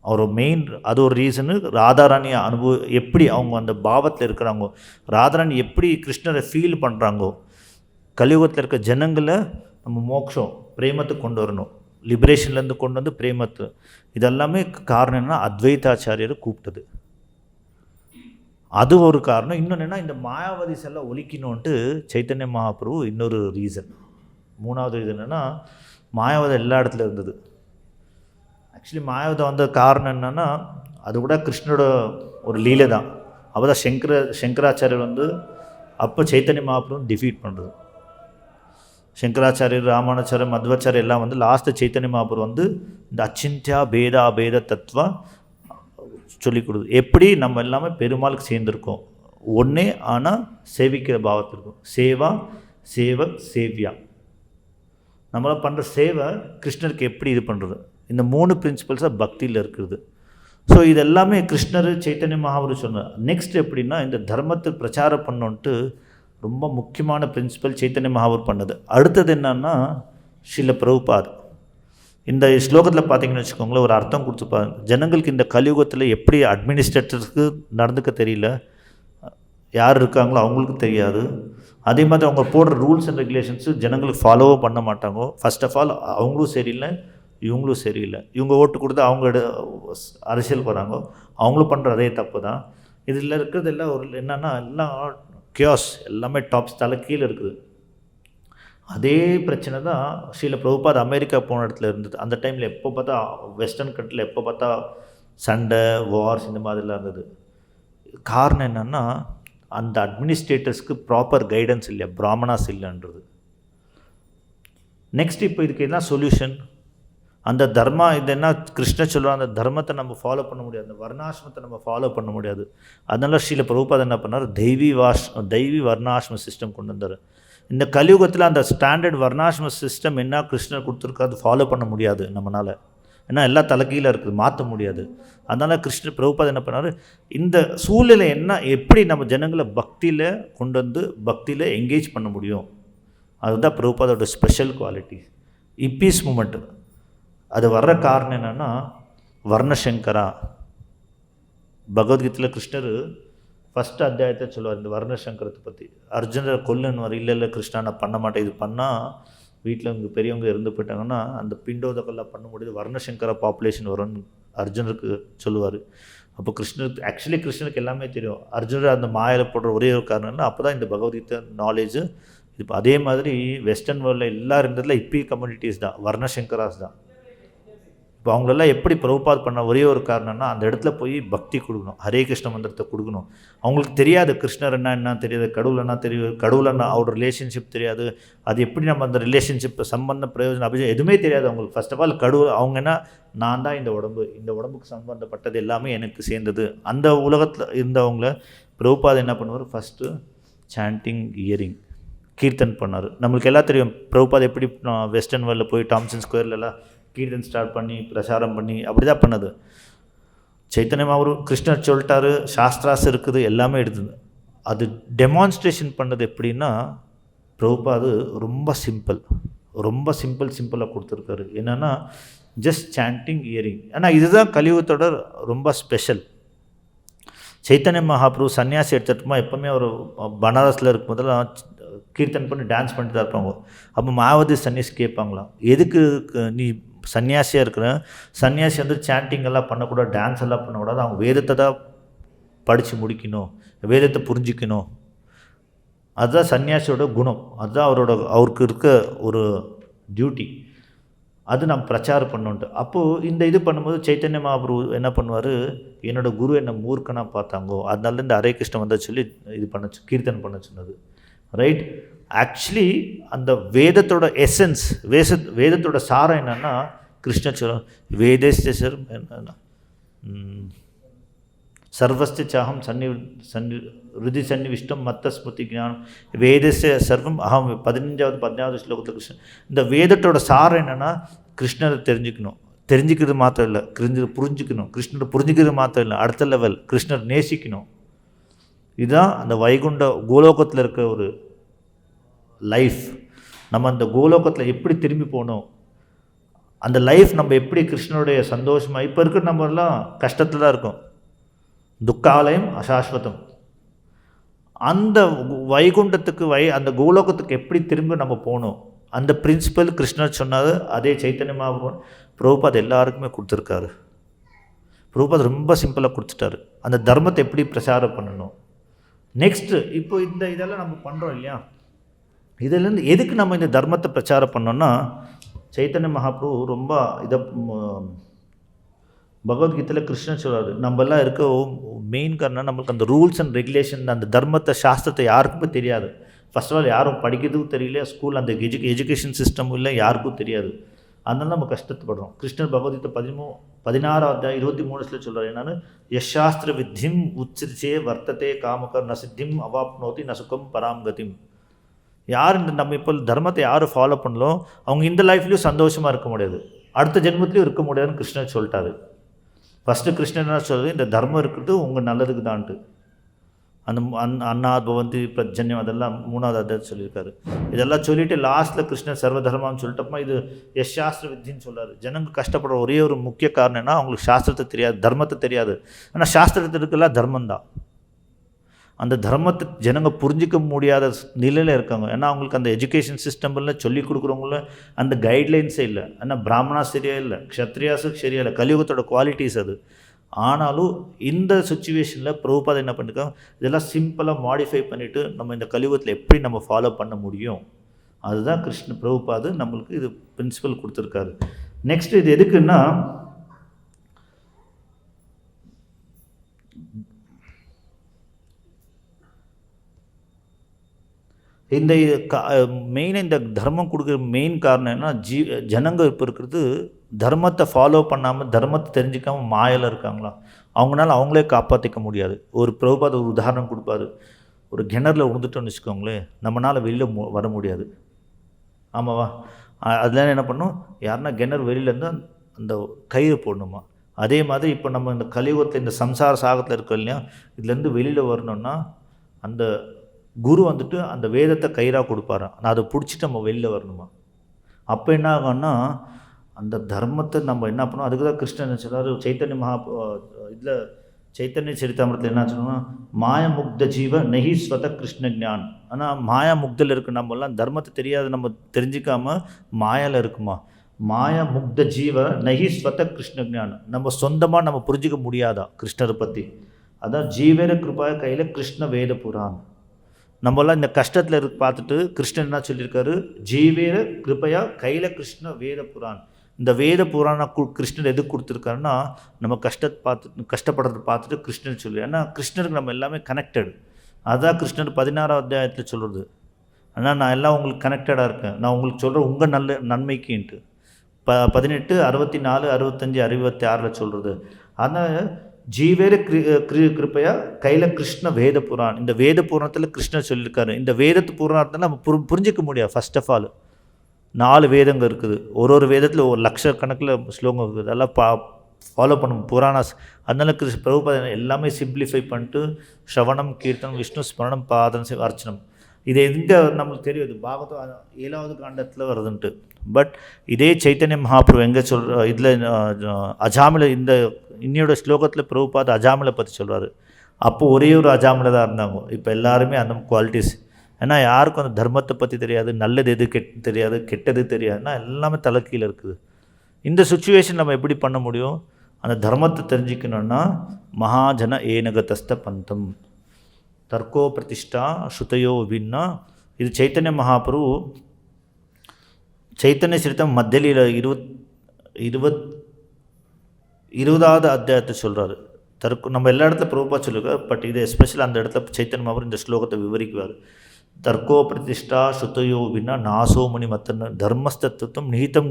அவர் மெயின் அது ஒரு ரீசனு. ராதாராணியை எப்படி அவங்க அந்த பாவத்தில் இருக்கிறாங்கோ, ராதாராணி எப்படி கிருஷ்ணரை ஃபீல் பண்ணுறாங்கோ, கலியுகத்தில் இருக்க ஜனங்களை நம்ம மோட்சம் பிரேமத்துக்கு கொண்டு வரணும், லிபரேஷன்லேருந்து கொண்டு வந்து பிரேமத்து. இதெல்லாமே காரணம் என்னென்னா அத்வைதாச்சாரியரை கூப்பிட்டது, அது ஒரு காரணம். இன்னொன்று என்ன, இந்த மாயாவதிஸ் எல்லாம் ஒழிக்கணுன்ட்டு சைத்தன்ய மகாபிரபு இன்னொரு ரீசன். 3வது ரீசன் என்னென்னா மாயாவதம் எல்லா இடத்துல இருந்தது. ஆக்சுவலி மாயாவதம் வந்த காரணம் என்னென்னா அது கூட கிருஷ்ணனோட ஒரு லீலை தான். அப்போ தான் சங்கராச்சாரியர் அப்போ சைத்தன்ய மகாபிரபு டிஃபீட் பண்ணுறது. சங்கராச்சாரியர், ராமானுச்சாரியர், மத்வாச்சாரியர் எல்லாம் லாஸ்ட்டு சைத்தன்ய மகாபிரபு இந்த அச்சிந்தியா பேதா அபேத தத்துவா சொல்லிக் கொடுது. எப்படி நம்ம எல்லாமே பெருமாளுக்கு சேர்ந்துருக்கோம் ஒன்றே, ஆனால் சேவிக்கிற பாவத்தில் இருக்கும். சேவா சேவக் சேவ்யா, நம்மளை பண்ணுற சேவை கிருஷ்ணருக்கு எப்படி இது பண்ணுறது, இந்த 3 பிரின்சிபல்ஸாக பக்தியில் இருக்குது. ஸோ இது எல்லாமே கிருஷ்ணர் சைத்தன்ய மகாபிரபு சொன்னார். நெக்ஸ்ட் எப்படின்னா இந்த தர்மத்தை பிரச்சாரம் பண்ணோன்ட்டு ரொம்ப முக்கியமான பிரின்சிபல் சைத்தன்ய மகாபிரபு பண்ணது. அடுத்தது என்னன்னா ஸ்ரீல பிரபுபாத் இந்த ஸ்லோகத்தில் பார்த்தீங்கன்னு வச்சுக்கோங்களேன், ஒரு அர்த்தம் கொடுத்துப்பாங்க. ஜனங்களுக்கு இந்த கலியுகத்தில் எப்படி அட்மினிஸ்ட்ரேட்டருக்கு நடந்துக்க தெரியல, யார் இருக்காங்களோ அவங்களுக்கு தெரியாது. அதே மாதிரி அவங்க போடுற ரூல்ஸ் அண்ட் ரெகுலேஷன்ஸு ஜனங்களுக்கு ஃபாலோவும் பண்ண மாட்டாங்க. ஃபர்ஸ்ட் ஆஃப் ஆல் அவங்களும் சரியில்லை, இவங்களும் சரியில்லை. இவங்க ஓட்டு கொடுத்து அவங்க அரசியலுக்கு வராங்க, அவங்களும் பண்ணுற அதே தப்பு தான். இதில் இருக்கிறது எல்லாம் ஒரு என்னென்னா எல்லாம் கியாஸ், எல்லாமே டாப்ஸ் தலை கீழே இருக்குது. அதே பிரச்சனை தான் ஸ்ரீல பிரபுபாத் அமெரிக்கா போன இடத்துல இருந்தது. அந்த டைமில் எப்போ பார்த்தா வெஸ்டர்ன் கண்ட்ரியில் எப்போ பார்த்தா சண்டை, வார்ஸ் இந்த மாதிரிலாம் இருந்தது. காரணம் என்னென்னா அந்த அட்மினிஸ்ட்ரேட்டர்ஸ்க்கு ப்ராப்பர் கைடன்ஸ் இல்லை, பிராமணாஸ் இல்லைன்றது. நெக்ஸ்ட் இப்போ இதுக்கு என்ன சொல்யூஷன், அந்த தர்மா இது என்ன கிருஷ்ணர் சொல்லுவாங்க, அந்த தர்மத்தை நம்ம ஃபாலோ பண்ண முடியாது, அந்த வர்ணாசிரமத்தை நம்ம ஃபாலோ பண்ண முடியாது. அதனால ஸ்ரீல பிரபுபாத் என்ன பண்ணார், தெய்வி வர்ணாசிரம சிஸ்டம் கொண்டு வந்தார். இந்த கலியுகத்தில் அந்த ஸ்டாண்டர்ட் வர்ணாசிரம சிஸ்டம் என்ன கிருஷ்ணர் கொடுத்துருக்கா அது ஃபாலோ பண்ண முடியாது நம்மளால், ஏன்னா எல்லா தலைகீழ இருக்குது, மாற்ற முடியாது. அதனால் கிருஷ்ணர் பிரபுபாத் என்ன பண்ணார், இந்த சூழ்நிலை என்ன எப்படி நம்ம ஜனங்களை பக்தியில் கொண்டு வந்து பக்தியில் என்கேஜ் பண்ண முடியும், அதுதான் பிரபுபாதோட ஸ்பெஷல் குவாலிட்டி. இப்பீஸ் மூமெண்ட்டு அது வர்ற காரணம் என்னென்னா வர்ணசங்கரா. பகவத்கீதையில் கிருஷ்ணர் ஃபஸ்ட்டு அத்தியாயத்தை சொல்லுவார் இந்த வர்ணசங்கரத்தை பற்றி. அர்ஜுனரை கொல்லுன்னு இல்லை கிருஷ்ணா நான் பண்ண மாட்டேன், இது பண்ணால் வீட்டில் இங்கே பெரியவங்க இருந்து போயிட்டாங்கன்னா அந்த பிண்டோதக்கெல்லாம் பண்ண முடியாது, வர்ணசங்கர பாப்புலேஷன் வரும்னு அர்ஜுனருக்கு சொல்லுவார். அப்போ கிருஷ்ணருக்கு எல்லாமே தெரியும். அர்ஜுனர் அந்த மாயில் போடுற ஒரே ஒரு காரணம்னா அப்போ தான் இந்த பகவத்கீதை நாலேஜு. இப்போ அதே மாதிரி வெஸ்டர்ன் வேர்ல்டில் எல்லாரும் இருந்ததில் இப்பி கம்யூனிட்டிஸ் தான், வர்ணசங்கராஸ் தான். இப்போ அவங்களெல்லாம் எப்படி பிரபுபாத் பண்ண ஒரே ஒரு காரணம்னா அந்த இடத்துல போய் பக்தி கொடுக்கணும், ஹரே கிருஷ்ண மந்திரத்தை கொடுக்கணும். அவங்களுக்கு தெரியாது கிருஷ்ணர் என்ன தெரியாது, கடவுள் என்ன தெரியும், கடவுள் என்ன அவரோட ரிலேஷன்ஷிப் தெரியாது, அது எப்படி நம்ம அந்த ரிலேஷன்ஷிப் சம்பந்தம் பிரயோஜனம் அபிஷேகம் எதுவுமே தெரியாது அவங்களுக்கு. ஃபர்ஸ்ட் ஆஃப் ஆல் கடவுள் அவங்க என்ன, நான் தான் இந்த உடம்புக்கு சம்பந்தப்பட்டது எல்லாமே எனக்கு சேர்ந்தது. அந்த உலகத்தில் இருந்தவங்கள பிரபுபாத் என்ன பண்ணுவார், ஃபஸ்ட்டு சாண்டிங் இயரிங் கீர்த்தன் பண்ணார். நம்மளுக்கு எல்லாம் தெரியும் பிரபுபாத் எப்படி வெஸ்டர்ன் வேர்ல்டில் போய் டாம்சன் ஸ்கொயர்லலாம் கீர்த்தன் ஸ்டார்ட் பண்ணி பிரச்சாரம் பண்ணி அப்படி தான் பண்ணது. சைத்தன்ய மகாபிரபு கிருஷ்ணர் சொல்லிட்டாரு, சாஸ்திராஸ் இருக்குது, எல்லாமே எடுத்தது. அது டெமான்ஸ்ட்ரேஷன் பண்ணது எப்படின்னா பிரபுபாது ரொம்ப சிம்பிளாக கொடுத்துருக்காரு. என்னென்னா ஜஸ்ட் சாண்டிங் இயரிங். ஆனால் இதுதான் கலியுகத்தோட ரொம்ப ஸ்பெஷல். சைத்தன்ய மகாபிரபு சன்னியாசி எடுத்துட்டுமா எப்போவுமே அவர் பனாரஸில் இருக்கும்போதெல்லாம் கீர்த்தன் பண்ணி டான்ஸ் பண்ணிட்டு தான் இருப்பாங்க. அப்போ மாயாவதி சன்னியாசி கேட்பாங்களாம், எதுக்கு நீ சன்னியாசியாக இருக்கிற, சன்னியாசி வந்து சாண்டிங் எல்லாம் பண்ணக்கூடாது, டான்ஸ் எல்லாம் பண்ணக்கூடாது, அவங்க வேதத்தை தான் படித்து முடிக்கணும், வேதத்தை புரிஞ்சிக்கணும், அதுதான் சன்னியாசியோட குணம், அதுதான் அவருக்கு இருக்க ஒரு டியூட்டி, அது நம்ம பிரச்சாரம் பண்ணோன்ட்டு. அப்போது இந்த இது பண்ணும்போது சைத்தன்ய மகாபிரபு என்ன பண்ணுவார், என்னோடய குரு என்னை மூர்க்கனாக பார்த்தாங்கோ, அதனால இந்த ஹரே கிருஷ்ண வந்த சொல்லி இது கீர்த்தன் பண்ண சொன்னது. ரைட். ஆக்சுவலி அந்த வேதத்தோட எசன்ஸ், வேதத்தோட சாரம் என்னன்னா கிருஷ்ணர் சொல்லும், வேதஸ்ய சர்வஸ்ய சாகம் ருதி சன்னிவிஷ்டம் மத்த ஸ்மிருதி ஞானம் வேதஸ்ய சர்வம் அகம். 15வது ஸ்லோகத்தில் கிருஷ்ணன் இந்த வேதத்தோட சாரம் என்னென்னா கிருஷ்ணரை தெரிஞ்சுக்கிறது மாத்திரம் இல்லை, புரிஞ்சுக்கணும், கிருஷ்ணரை புரிஞ்சுக்கிறது மாத்திரம் இல்லை, அடுத்த லெவல் கிருஷ்ணர் நேசிக்கணும். இதுதான் அந்த வைகுண்ட கோலோகத்தில் இருக்க ஒரு லைஃப். நம்ம அந்த கோலோகத்தில் எப்படி திரும்பி போகணும், அந்த லைஃப் நம்ம எப்படி கிருஷ்ணனுடைய சந்தோஷமாக, இப்போ இருக்கிற நம்மலாம் கஷ்டத்தில் தான் இருக்கும், துக்காலயம் அசாஸ்வதம். அந்த வைகுண்டத்துக்கு அந்த கோலோகத்துக்கு எப்படி திரும்ப நம்ம போகணும், அந்த பிரின்சிபல் கிருஷ்ணர் சொன்னாது. அதே சைத்தன்ய மகாபிரபு பிரபுபாத் எல்லாருக்குமே கொடுத்துருக்காரு. பிரபுபாத் ரொம்ப சிம்பிளாக கொடுத்துட்டாரு, அந்த தர்மத்தை எப்படி பிரச்சாரம் பண்ணணும். நெக்ஸ்ட்டு இப்போ இதெல்லாம் நம்ம பண்ணுறோம் இல்லையா, இதிலேருந்து எதுக்கு நம்ம இந்த தர்மத்தை பிரச்சாரம் பண்ணோன்னா, சைத்தன்ய மகாபிரபு ரொம்ப பகவத்கீதையில் கிருஷ்ணன் சொல்கிறார், நம்மெல்லாம் இருக்க மெயின் காரணம் நம்மளுக்கு அந்த ரூல்ஸ் அண்ட் ரெகுலேஷன், அந்த தர்மத்தை சாஸ்திரத்தை யாருக்குமே தெரியாது. ஃபர்ஸ்ட் ஆஃப் ஆல் யாரும் படிக்கிறதுக்கும் தெரியல, ஸ்கூல் அந்த எஜுகேஷன் சிஸ்டமும் இல்லை, யாருக்கும் தெரியாது. அதனால நம்ம கஷ்டப்படுறோம். கிருஷ்ணர் பகவத்கீதை 16வது 23 சொல்கிறார் என்னன்னு, யசாஸ்திர வித்தியம் உச்சிச்சே வர்த்ததே காமகர் நசித்திம் அவாப்னோதி நசுக்கம் பராம்கதிம். யார் நம்ம இப்போ தர்மத்தை யார் ஃபாலோ பண்ணலோ அவங்க இந்த லைஃப்லேயும் சந்தோஷமாக இருக்க முடியாது, அடுத்த ஜென்மத்திலையும் இருக்க முடியாதுன்னு கிருஷ்ணர் சொல்லிட்டாரு. ஃபஸ்ட்டு கிருஷ்ணர் என்ன சொல்கிறது, இந்த தர்மம் இருக்கிறது உங்கள் நல்லதுக்கு தான்ட்டு. அந்த அன்னாத்பவந்தி பிரஜன்யம் அதெல்லாம் 3வது அத்தியாயத்தில் சொல்லியிருக்காரு. இதெல்லாம் சொல்லிவிட்டு லாஸ்ட்டில் கிருஷ்ணர் சர்வதர்மான்னு சொல்லிட்டப்போ இது சாஸ்திர வித்தின்னு சொல்கிறார். ஜனங்க கஷ்டப்படுற ஒரே ஒரு முக்கிய காரணம்னா அவங்களுக்கு சாஸ்திரத்தை தெரியாது, தர்மத்தை தெரியாது. ஆனால் சாஸ்திரத்திற்கெல்லாம் தர்மந்தான். அந்த தர்மத்தை ஜனங்க புரிஞ்சிக்க முடியாத நிலையில் இருக்காங்க. ஏன்னா அவங்களுக்கு அந்த எஜுகேஷன் சிஸ்டமில் சொல்லிக் கொடுக்குறவங்கள அந்த கைட்லைன்ஸே இல்லை. ஆனால் பிராமணா சரியா இல்லை, க்ஷத்ரியாஸுக்கு சரியா இல்லை, கலியுகத்தோட குவாலிட்டிஸ் அது. ஆனாலும் இந்த சுச்சுவேஷனில் பிரபுபாத் என்ன பண்ணியிருக்காங்க, இதெல்லாம் சிம்பிளாக மாடிஃபை பண்ணிவிட்டு நம்ம இந்த கலியுகத்தில் எப்படி நம்ம ஃபாலோ பண்ண முடியும், அதுதான் பிரபுபாத் நம்மளுக்கு இது பிரின்சிபல் கொடுத்துருக்காரு. நெக்ஸ்ட் இது எதுக்குன்னா, இந்த மெயினாக இந்த தர்மம் கொடுக்குற மெயின் காரணம் என்ன, ஜனங்க இப்போ இருக்கிறது தர்மத்தை ஃபாலோ பண்ணாமல் தர்மத்தை தெரிஞ்சிக்காமல் மாயில் இருக்காங்களா, அவங்களால அவங்களே காப்பாற்றிக்க முடியாது. ஒரு பிரபுபாத் ஒரு உதாரணம் கொடுப்பாரு, ஒரு கிணறுல விழுந்துட்டோன்னு வச்சுக்கோங்களேன், நம்மளால் வெளியில் வர முடியாது, ஆமாவா? அதில் என்ன பண்ணணும், யாருன்னா கிணறு வெளியிலேருந்து அந்த கயிறு போடணுமா. அதே மாதிரி இப்போ நம்ம இந்த கலியுகத்தில் இந்த சம்சார சாகத்தில் இருக்கோம் இல்லையா, இதுலேருந்து வெளியில் வரணுன்னா அந்த குரு வந்துட்டு அந்த வேதத்தை கயிறாக கொடுப்பாராம், நான் அதை பிடிச்சிட்டு நம்ம வெளியில் வரணுமா. அப்போ என்ன ஆகும்னா அந்த தர்மத்தை நம்ம என்ன பண்ணோம், அதுக்கு தான் கிருஷ்ணன் சொல்கிறார் சைத்தன்ய இதில் சைத்தன்ய சரிதாமிரத்தில் என்ன சொல்லணும்னா, மாயமுக்த ஜீவ நெஹி ஸ்வத கிருஷ்ண ஞான். ஆனால் மாயா முக்தில் இருக்க நம்மலாம் தர்மத்தை தெரியாது, நம்ம தெரிஞ்சிக்காமல் மாயாவில் இருக்குமா. மாயா முக்த ஜீவ நகி ஸ்வத கிருஷ்ண ஞானம். நம்ம சொந்தமாக நம்ம புரிஞ்சிக்க முடியாதா கிருஷ்ணரை பற்றி? அதான் ஜீவேர கிருபாய கையில் கிருஷ்ண வேத புராணம். நம்மளாம் இந்த கஷ்டத்தில் பார்த்துட்டு கிருஷ்ணன் என்ன சொல்லியிருக்காரு? ஜீவேர கிருபையா கையில் கிருஷ்ண வேத புராணம். இந்த வேத புராணம் கிருஷ்ணர் எதுக்கு கொடுத்துருக்காருன்னா, நம்ம கஷ்டப்படுறத பார்த்துட்டு கிருஷ்ணன் சொல்லி, ஏன்னா கிருஷ்ணருக்கு நம்ம எல்லாமே கனெக்டடு. அதுதான் கிருஷ்ணர் 16ஆம் அத்தியாயத்தில் சொல்கிறது. ஆனால் நான் எல்லாம் உங்களுக்கு கனெக்டடாக இருக்கேன், நான் உங்களுக்கு சொல்கிறேன் உங்கள் நன்மைக்குன்ட்டு. 18, 64, 65, 66 சொல்கிறது. ஆனால் ஜீவேர கிருப்பையா கையில் கிருஷ்ண வேத புராணம். இந்த வேத புராணத்தில் கிருஷ்ணர் சொல்லியிருக்காரு. இந்த வேதத்து புராணத்தில் நம்ம புரிஞ்சிக்க முடியாது. ஃபர்ஸ்ட் ஆஃப் ஆல் 4 வேதங்கள் இருக்குது. ஒரு வேதத்தில் ஒரு லட்சக்கணக்கில் ஸ்லோகம் இருக்குது. அதெல்லாம் ஃபாலோ பண்ணணும் புராணாஸ். அதனால பிரபுபாத எல்லாமே சிம்பிளிஃபை பண்ணிட்டு ஸ்ரவணம், கீர்த்தனம், விஷ்ணு ஸ்மரணம், பாதனம், அர்ச்சனம். இது எங்கே நம்மளுக்கு தெரியுது? பாகவதம் 7வது காண்டத்தில் வருதுன்ட்டு. பட் இதே சைத்தன்ய மகாபிரபு எங்கே சொல்கிற இதில் அஜாமில இந்த இன்னையோட ஸ்லோகத்தில் பிரபுபாத அஜாமிலை பற்றி சொல்கிறாரு. அப்போது ஒரே ஒரு அஜாமில தான் இருந்தாங்க. இப்போ எல்லாருமே அந்த குவாலிட்டிஸ். ஏன்னா யாருக்கும் அந்த தர்மத்தை பற்றி தெரியாது, நல்லது எது தெரியாது, கெட்டது தெரியாதுன்னா எல்லாமே தலைக்கீழ இருக்குது. இந்த சுச்சுவேஷன் நம்ம எப்படி பண்ண முடியும்? அந்த தர்மத்தை தெரிஞ்சுக்கணுன்னா மகாஜன ஏனகதஸ்த பந்தம் தர்க்கோ பிரதிஷ்டா ஸ்ருதையோ வின்னா. இது சைத்தன்ய மகாபிரபு சைத்தன்ய சரித்தம் மத்தியில 20வது அத்தியாயத்தை சொல்கிறாரு. நம்ம எல்லா இடத்துல பிரபுபா சொல்லியிருக்கார். பட் இது எஸ்பெஷல் அந்த இடத்துல சைத்தன்ய மகாபிரபு இந்த ஸ்லோகத்தை விவரிக்குவார். தர்க்கோ பிரதிஷ்டா ஸ்ருதையோ வின்னா நாசோமணி மத்தன்னு தர்மஸ்தத்துவம் நிகிதம்.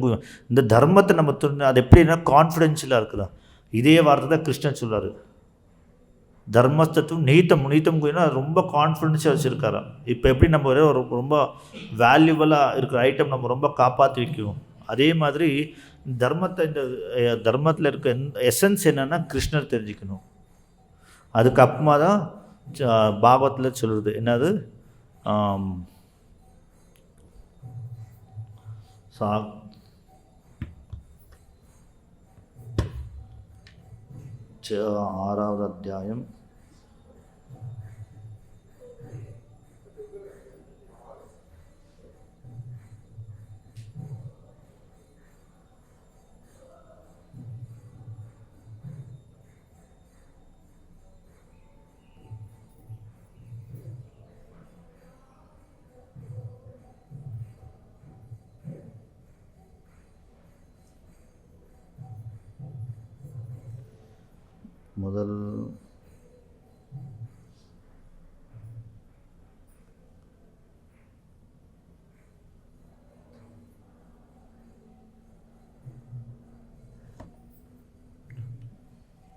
இந்த தர்மத்தை நம்ம அது எப்படின்னா கான்ஃபிடென்ஷியலாக இருக்குதா. இதே வார்த்தை தான் கிருஷ்ணன் சொல்கிறார். தர்மஸ்தத்துவம் நீத்தம் கூறினா ரொம்ப கான்ஃபிடென்ஸாக வச்சுருக்காராம். இப்போ எப்படி நம்ம ரொம்ப வேல்யூபலாக இருக்கிற ஐட்டம் நம்ம ரொம்ப காப்பாற்றி வைக்குவோம், அதே மாதிரி தர்மத்தை இந்த தர்மத்தில் இருக்க எசன்ஸ் என்னென்னா கிருஷ்ணர் தெரிஞ்சுக்கணும். அதுக்கப்புறமா தான் பாகவத்தில் சொல்கிறது என்னது ஆறாவது அத்தியாயம் முதல்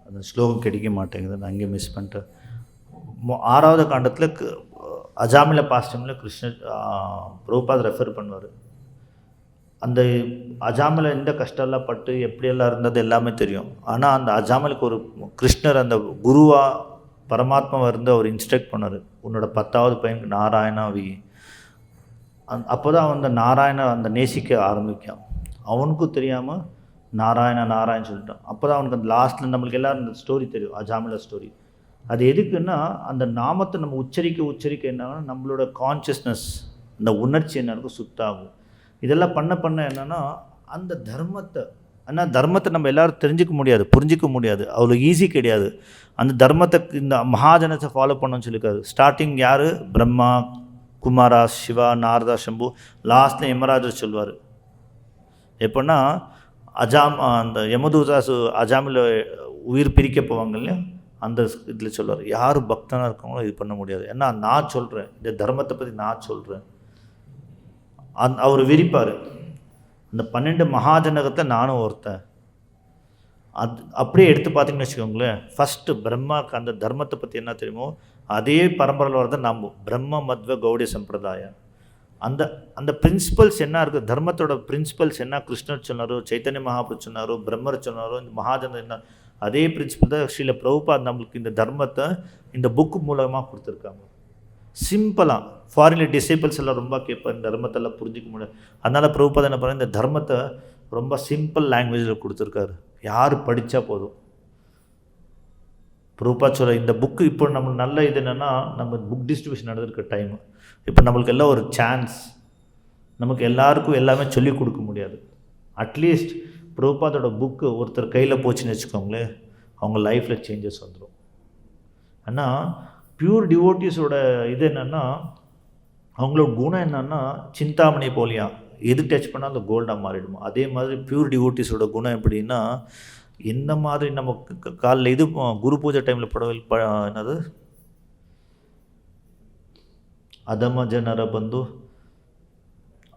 அந்த ஸ்லோகம் கிடைக்க மாட்டேங்குது, நான் அங்கே மிஸ் பண்ணிட்டேன். 6வது காண்டத்தில் அஜாமில பாஸ்டமில் கிருஷ்ணர் பிரபுபாத் ரெஃபர் பண்ணுவார். அந்த அஜாமில் எந்த கஷ்டம்லாம் பட்டு எப்படியெல்லாம் இருந்தது எல்லாமே தெரியும். ஆனால் அந்த அஜாமலுக்கு ஒரு கிருஷ்ணர் அந்த குருவாக பரமாத்மாவை இருந்து அவர் இன்ஸ்ட்ரக்ட் பண்ணார். உன்னோட 10வது பையனுக்கு நாராயணாவி. அப்போ தான் அந்த நாராயண அந்த நேசிக்க ஆரம்பிக்கான். அவனுக்கும் தெரியாமல் நாராயணன் சொல்லிட்டான். அப்போ தான் அவனுக்கு அந்த லாஸ்ட்டில் நம்மளுக்கு எல்லோரும் அந்த ஸ்டோரி தெரியும், அஜாமில ஸ்டோரி. அது எதுக்குன்னா அந்த நாமத்தை நம்ம உச்சரிக்க என்னன்னா நம்மளோட கான்ஷியஸ்னஸ் அந்த உணர்ச்சி என்ன இருக்கும் சுத்தாகும். இதெல்லாம் பண்ண என்னென்னா அந்த தர்மத்தை நம்ம எல்லோரும் தெரிஞ்சிக்க முடியாது, புரிஞ்சிக்க முடியாது, அவ்வளோ ஈஸி கிடையாது. அந்த தர்மத்தை இந்த மகாஜனத்தை ஃபாலோ பண்ணணும்னு சொல்லியிருக்காரு. ஸ்டார்டிங் யார்? பிரம்மா, குமாரா, சிவா, நாரதா, சம்பு, லாஸ்ட்டில் யமராஜர் சொல்வார். எப்படின்னா அந்த யமதூதாசு அஜாமில் உயிர் பிரிக்க போவாங்க இல்லையா, அந்த இதில் சொல்வார் யார் பக்தனாக இருக்கவங்களோ இது பண்ண முடியாது. ஏன்னா நான் சொல்கிறேன், இந்த தர்மத்தை பற்றி நான் சொல்கிறேன். அவர் விரிப்பார். அந்த 12 மகாஜனகத்தை நானும் ஒருத்தன். அப்படியே எடுத்து பார்த்தீங்கன்னு வச்சுக்கோங்களேன், ஃபஸ்ட்டு பிரம்மாவுக்கு அந்த தர்மத்தை பற்றி என்ன தெரியுமோ அதே பரம்பரையில் வரத நம்ம பிரம்ம மத்வ கௌடிய சம்பிரதாயம். அந்த பிரின்சிபல்ஸ் என்ன இருக்குது, தர்மத்தோட பிரின்சிபல்ஸ் என்ன கிருஷ்ணர் சொன்னாரோ, சைத்தன்ய மகாபிரபு சொன்னாரோ, பிரம்மர் சொன்னாரோ, இந்த மகாஜன என்ன அதே பிரின்சிபல் தான் ஸ்ரீல பிரபுபாத் நம்மளுக்கு இந்த தர்மத்தை இந்த புக்கு மூலமாக கொடுத்துருக்காங்க. சிம்பிளாக ஃபாரின்ல டிசைபிள்ஸ் எல்லாம் ரொம்ப கேட்பார், இந்த தர்மத்தெல்லாம் புரிஞ்சிக்க முடியாது. அதனால் பிரபுபாத் என்ன பண்ண இந்த தர்மத்தை ரொம்ப சிம்பிள் லாங்குவேஜில் கொடுத்துருக்காரு. யார் படித்தா போதும். பிரபுபாத் சொல்ல இந்த புக்கு இப்போ நம்மளுக்கு நல்ல இது என்னென்னா நம்ம புக் டிஸ்ட்ரிபியூஷன் நடந்திருக்க டைம். இப்போ நம்மளுக்கு எல்லாம் ஒரு சான்ஸ், நமக்கு எல்லாருக்கும் எல்லாமே சொல்லிக் கொடுக்க முடியாது. அட்லீஸ்ட் பிரபுபாதோட புக்கு ஒருத்தர் கையில் போச்சுன்னு வச்சுக்கோங்களேன், அவங்க லைஃப்பில் சேஞ்சஸ் வந்துடும். ஆனால் பியூர் டிவோட்டிஸோட இது என்னென்னா, அவங்களோட குணம் என்னென்னா சிந்தாமணி போலியா, எது டச் பண்ணால் அந்த கோல்டாக மாறிடுமா. அதே மாதிரி பியூர் டிவோட்டிஸோட குணம் எப்படின்னா, எந்த மாதிரி நம்ம காலையில் இது குரு பூஜை டைமில் என்னது அதம ஜனர பந்து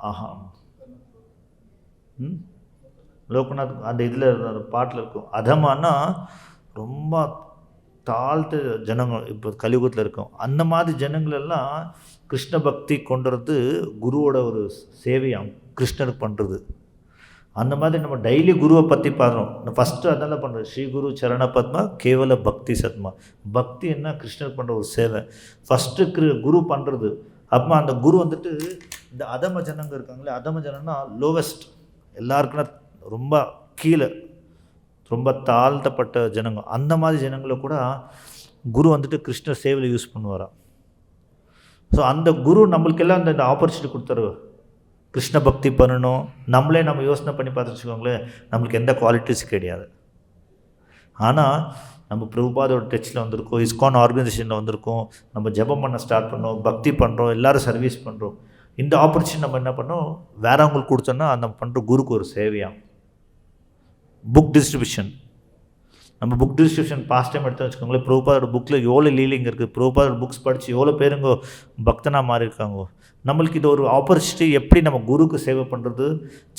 ஆஹா லோகநாத் அந்த இதில் அந்த பாட்டில் இருக்கும். அதமானா ரொம்ப தாழ்த்த ஜனங்கள் இப்போ கலியுகத்தில் இருக்கும். அந்த மாதிரி ஜனங்களெல்லாம் கிருஷ்ண பக்தி கொண்டுறது குருவோட ஒரு சேவையாகும், கிருஷ்ணருக்கு பண்ணுறது. அந்த மாதிரி நம்ம டெய்லி குருவை பற்றி பாடுறோம். ஃபஸ்ட்டு அதெல்லாம் பண்ணுறோம். ஸ்ரீ குரு சரண பத்மா கேவல பக்தி சத்மா. பக்தி என்ன, கிருஷ்ணருக்கு பண்ணுற ஒரு சேவை. ஃபஸ்ட்டு குரு பண்ணுறது. அப்போ அந்த குரு வந்துட்டு இந்த அதம ஜனங்க இருக்காங்களே, அதம ஜனம்னா லோவஸ்ட், எல்லாருக்குன்னா ரொம்ப கீழே, ரொம்ப தாழ்த்தப்பட்ட ஜனங்க. அந்த மாதிரி ஜனங்களை கூட குரு வந்துட்டு கிருஷ்ணர் சேவையில் யூஸ் பண்ணுவாராம். ஸோ அந்த குரு நம்மளுக்கெல்லாம் அந்த ஆப்பர்ச்சுனிட்டி கொடுத்தாரு, கிருஷ்ண பக்தி பண்ணணும். நம்மளே நம்ம யோசனை பண்ணி பார்த்துச்சுக்கோங்களேன், நம்மளுக்கு எந்த குவாலிட்டிஸ் கிடையாது. ஆனால் நம்ம பிரபுபாதோட டச்சில் வந்திருக்கோம், இஸ்கான் ஆர்கனைசேஷனில் வந்திருக்கோம், நம்ம ஜெபம் பண்ண ஸ்டார்ட் பண்ணோம், பக்தி பண்ணுறோம், எல்லோரும் சர்வீஸ் பண்ணுறோம். இந்த ஆப்பர்ச்சுனிட்டி நம்ம என்ன பண்ணோம், வேறவங்களுக்கு கொடுத்தோன்னா அந்த பண்ணுற குருக்கு ஒரு சேவையாகும். புக் டிஸ்ட்ரிபியூஷன், நம்ம புக் டிஸ்ட்ரிபியூஷன் பாஸ்ட் டைம் எடுத்து வச்சுக்கோங்களேன், பிரபுபாதோட புக்கில் எவ்வளோ லீலிங் இருக்குது, பிரபுபாதோட புக்ஸ் படித்து எவ்வளோ பேருங்க பக்தனாக மாறி இருக்காங்க. நம்மளுக்கு இது ஒரு ஆப்பர்ச்சுனிட்டி, எப்படி நம்ம குருக்கு சேவை பண்ணுறது,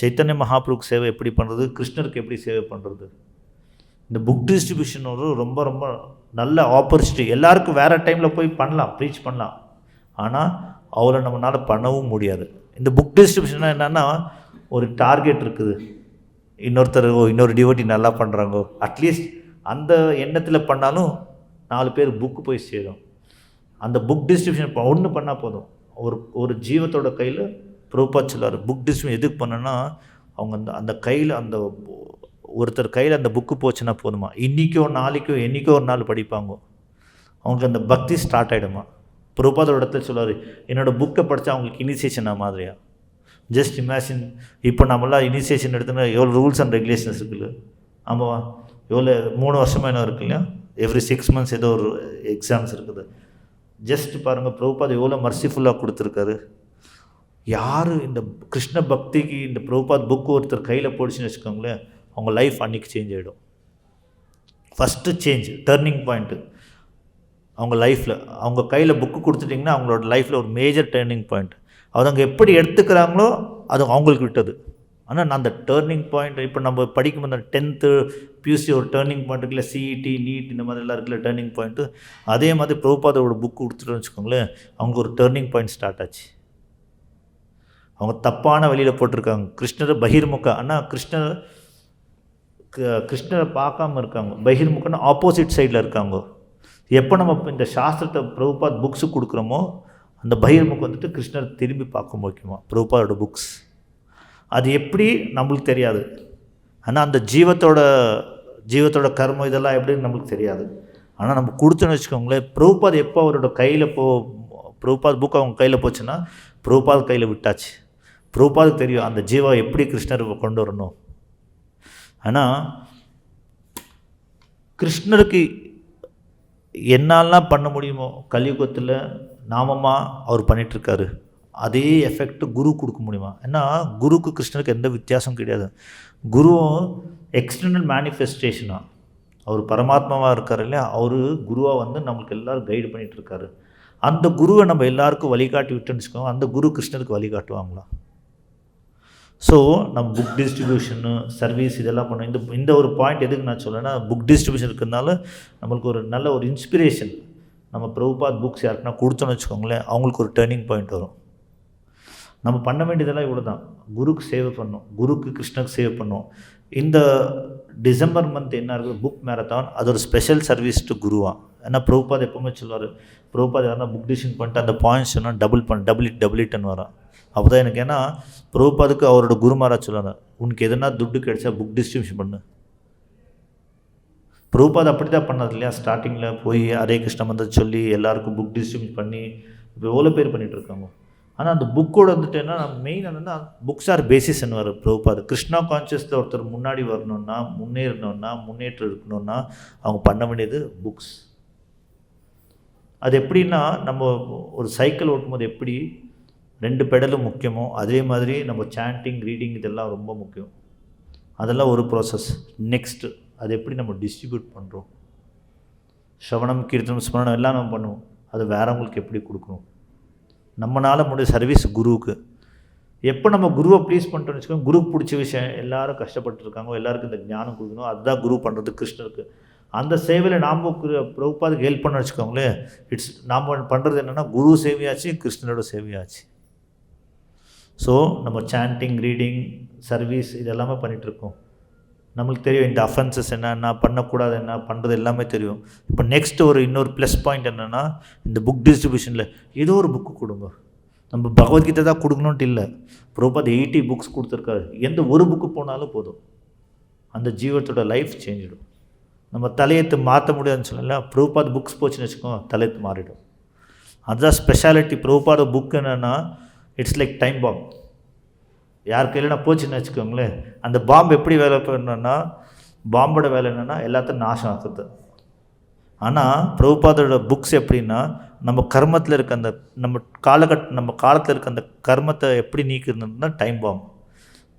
சைத்தன்ய மகாபிரபுக்கு சேவை எப்படி பண்ணுறது, கிருஷ்ணருக்கு எப்படி சேவை பண்ணுறது. இந்த புக் டிஸ்ட்ரிபியூஷன் ஒரு ரொம்ப ரொம்ப நல்ல ஆப்பர்ச்சுனிட்டி. எல்லாருக்கும் வேறு டைமில் போய் பண்ணலாம், ப்ரீச் பண்ணலாம். ஆனால் அவ்வளோ நம்மளால் பண்ணவும் முடியாது. இந்த புக் டிஸ்ட்ரிபியூஷன் என்னென்னா, ஒரு டார்கெட் இருக்குது, இன்னொரு டிவோட்டி நல்லா பண்ணுறாங்கோ, அட்லீஸ்ட் அந்த எண்ணத்தில் பண்ணாலும் 4 பேர் புக்கு போய் சேரும். அந்த புக் டிஸ்ட்ரிபியூஷன் ஒன்று பண்ணால் போதும். ஒரு ஜீவத்தோட கையில் பிரபுபாத் சொல்லார், புக் டிஸ்ட்ரிபியூஷன் எதுக்கு பண்ணனா, அவங்க அந்த கையில் அந்த ஒருத்தர் கையில் அந்த புக்கு போச்சுன்னா போதுமா, இன்றைக்கோ நாளைக்கோ என்றைக்கோ ஒரு நாள் படிப்பாங்க, அவங்களுக்கு அந்த பக்தி ஸ்டார்ட் ஆகிடுமா. பிரபுபாதோட இடத்துல சொல்லார், என்னோடய புக்கை படித்தா அவங்களுக்கு இனிஷியேஷன் மாதிரியா. ஜஸ்ட் இமேஜின், இப்போ நம்மளாம் இனிஷியேஷன் எடுத்தோன்னா எவ்வளோ ரூல்ஸ் அண்ட் ரெகுலேஷன்ஸ் இருக்குல்ல. ஆமாவா, எவ்வளோ 3 வருஷமாக என்ன இருக்கு இல்லையா, எவ்ரி 6 months ஏதோ ஒரு எக்ஸாம்ஸ் இருக்குது. ஜஸ்ட் பாருங்கள், பிரபுபாத் எவ்வளோ மர்சிஃபுல்லாக கொடுத்துருக்காரு. யார் இந்த கிருஷ்ண பக்திக்கு இந்த பிரபுபாத் புக்கு ஒருத்தர் கையில் போடுச்சுன்னு வச்சுக்கோங்களேன், அவங்க லைஃப் அன்றைக்கி சேஞ்ச் ஆகிடும். ஃபஸ்ட்டு சேஞ்ச், டர்னிங் பாயிண்ட்டு அவங்க லைஃப்பில். அவங்க கையில் புக்கு கொடுத்துட்டிங்கன்னா அவங்களோட லைஃப்பில் ஒரு மேஜர் டர்னிங் பாயிண்ட். அவங்க எப்படி எடுத்துக்கிறாங்களோ அது அவங்களுக்கு விட்டது. ஆனால் நான் அந்த டேர்னிங் பாயிண்ட், இப்போ நம்ம படிக்கும்போது அந்த 10th PUC ஒரு டேர்னிங் பாயிண்ட் இருக்குல்ல, CET நீட் இந்த மாதிரிலாம் இருக்குல்ல டேர்னிங் பாயிண்ட்டு. அதே மாதிரி பிரபுபாதோட புக்கு கொடுத்துட்டோன்னு வச்சுக்கோங்களேன், அவங்க ஒரு டேர்னிங் பாயிண்ட் ஸ்டார்ட் ஆச்சு. அவங்க தப்பான வழியில் போட்டிருக்காங்க, கிருஷ்ணரை பகிர்முக. ஆனால் கிருஷ்ணரை பார்க்காம இருக்காங்க, பகிர்முகன்னா ஆப்போசிட் சைடில் இருக்காங்க. எப்போ நம்ம இந்த சாஸ்திரத்தை பிரபுபாத் புக்ஸு கொடுக்குறோமோ, அந்த பகிர்முகம் வந்துட்டு கிருஷ்ணர் திரும்பி பார்க்க முக்கியமா பிரபுபாதோட புக்ஸ். அது எப்படி நம்மளுக்கு தெரியாது. ஆனால் அந்த ஜீவத்தோட கர்மம் இதெல்லாம் எப்படின்னு நம்மளுக்கு தெரியாது. ஆனால் நம்ம கொடுத்தோன்னு வச்சுக்கோங்களேன், பிரபுபாத் எப்போ அவரோட கையில் பிரபுபாத் புக் அவங்க கையில் போச்சுன்னா பிரபுபாத் கையில் விட்டாச்சு. பிரபுபாதுக்கு தெரியும் அந்த ஜீவா எப்படி கிருஷ்ணர் கொண்டு வரணும். ஆனால் கிருஷ்ணருக்கு என்னெல்லாம் பண்ண முடியுமோ கலியுகத்தில் நாமமாக அவர் பண்ணிகிட்ருக்காரு, அதே எஃபெக்ட் குரு கொடுக்க முடியுமா? ஏன்னா குருக்கு கிருஷ்ணருக்கு எந்த வித்தியாசம் கிடையாது. குருவும் எக்ஸ்டர்னல் மேனிஃபெஸ்டேஷனாக, அவர் பரமாத்மாவாக இருக்கார் இல்லையா, அவர் குருவாக வந்து நம்மளுக்கு எல்லோரும் கைடு பண்ணிகிட்ருக்காரு. அந்த குருவை நம்ம எல்லாருக்கும் வழிகாட்டி விட்டுன்னு வச்சுக்கோங்க, அந்த குரு கிருஷ்ணருக்கு வழிகாட்டுவாங்களா? ஸோ நம்ம புக் டிஸ்ட்ரிபியூஷனு சர்வீஸ் இதெல்லாம் பண்ணோம். இந்த ஒரு பாயிண்ட் எதுக்கு நான் சொல்லேன்னா, புக் டிஸ்ட்ரிபியூஷன் இருக்கிறதுனால நம்மளுக்கு ஒரு நல்ல ஒரு இன்ஸ்பிரேஷன். நம்ம பிரபுபாத் புக்ஸ் யாருக்குன்னா கொடுத்தோன்னு வச்சுக்கோங்களேன், அவங்களுக்கு ஒரு டேர்னிங் பாயிண்ட் வரும். நம்ம பண்ண வேண்டியதெல்லாம் இவ்வளோ தான், குருக்கு சேவை பண்ணோம், குருக்கு கிருஷ்ணருக்கு சேவை பண்ணோம். இந்த டிசம்பர் மந்த் என்ன இருக்குது, புக் மேரத்தான், அது ஒரு ஸ்பெஷல் சர்வீஸ் டு குருவா. ஏன்னா பிரபுபாத் எப்போவுமே சொல்லுவார், பிரபுபாத் யாருன்னா புக் டிஸ்ட்ரிபியூஷன் பண்ணிட்டு அந்த பாயிண்ட்ஸ் சொன்னால் டபுள் இட்னு வரும். அப்போ தான் எனக்கு, ஏன்னா பிரபுபாதுக்கு அவரோட குருமாராக சொல்லுவாங்க, உனக்கு எதுனா துட்டு கிடைச்சா புக் டிஸ்ட்ரிபியூஷன் பண்ணு. பிரபுபாத் அப்படி தான் பண்ணது இல்லையா, ஸ்டார்டிங்கில் போய் ஹரே கிருஷ்ண மந்திரம் சொல்லி எல்லாருக்கும் புக் டிஸ்ட்ரிபியூட் பண்ணி இப்போ எவ்வளோ பேர் பண்ணிகிட்ருக்காங்க. ஆனால் அந்த புக்கோட வந்துட்டு என்ன மெயின் என்னென்னா புக்ஸ் ஆர் பேசிஸ்ன்னு வர பிரபுபாத். கிருஷ்ணா கான்ஷியஸில் ஒருத்தர் முன்னாடி வரணுன்னா, முன்னேற்றம் இருக்கணுன்னா அவங்க பண்ண வேண்டியது புக்ஸ். அது எப்படின்னா நம்ம ஒரு சைக்கிள் ஓட்டும்போது எப்படி 2 பெடலும் முக்கியமோ அதே மாதிரி நம்ம சாண்டிங், ரீடிங் இதெல்லாம் ரொம்ப முக்கியம். அதெல்லாம் ஒரு ப்ராசஸ். நெக்ஸ்ட்டு அது எப்படி நம்ம டிஸ்ட்ரிபியூட் பண்ணுறோம். ஸ்ரவணம், கீர்த்தனம், ஸ்மரணம் எல்லாம் நம்ம பண்ணுவோம். அது வேறவங்களுக்கு எப்படி கொடுக்கணும். நம்மளால் முடிய சர்வீஸ் குருவுக்கு. எப்போ நம்ம குருவை ப்ளீஸ் பண்ணிட்டோம்னு வச்சுக்கோங்க, குருவுக்கு பிடிச்ச விஷயம் எல்லோரும் கஷ்டப்பட்டுருக்காங்க, எல்லாருக்கும் இந்த ஞானம் கொடுக்கணும், அதுதான் குரு பண்ணுறது கிருஷ்ணருக்கு. அந்த சேவையில் நாம் பிரபுபாதுக்கு ஹெல்ப் பண்ண வச்சுக்கோங்களேன். நாம் பண்ணுறது என்னென்னா குரு சேவையாச்சு, கிருஷ்ணரோட சேவையாச்சு. ஸோ நம்ம சாண்டிங், ரீடிங், சர்வீஸ் இதெல்லாமே பண்ணிகிட்ருக்கோம். நம்மளுக்கு தெரியும் இந்த அஃபென்சஸ் என்ன பண்ணக்கூடாது, என்ன பண்ணுறது எல்லாமே தெரியும். இப்போ நெக்ஸ்ட் இன்னொரு ப்ளஸ் பாயிண்ட் என்னென்னா, இந்த புக் டிஸ்ட்ரிபியூஷனில் ஏதோ ஒரு புக்கு கொடுங்க. நம்ம பகவத்கீதை தான் கொடுக்கணுன்ட்டு இல்லை. பிரபுபாத் 80 புக்ஸ் கொடுத்துருக்காரு. எந்த ஒரு புக்கு போனாலும் போதும், அந்த ஜீவத்தோட லைஃப் சேஞ்சிடும். நம்ம தலையெழுத்து மாற்ற முடியாதுன்னு சொல்லல, பிரபுபாத் புக்ஸ் போச்சுன்னு வச்சுக்கோங்க, தலையெழுத்து மாறிடும். அதுதான் ஸ்பெஷாலிட்டி. பிரபுபாத் புக் என்னென்னா இட்ஸ் லைக் டைம் பாம். யார் கையிலனா போச்சுன்னு வச்சுக்கோங்களேன், அந்த பாம்பு எப்படி வேலை பண்ணணுன்னா, பாம்போட வேலை என்னென்னா எல்லாத்தையும் நாசம் ஆக்குது. ஆனால் பிரபுபாதோட புக்ஸ் எப்படின்னா நம்ம கர்மத்தில் இருக்க அந்த நம்ம காலத்தில் இருக்க அந்த கர்மத்தை எப்படி நீக்குதுன்னா டைம் பாம்.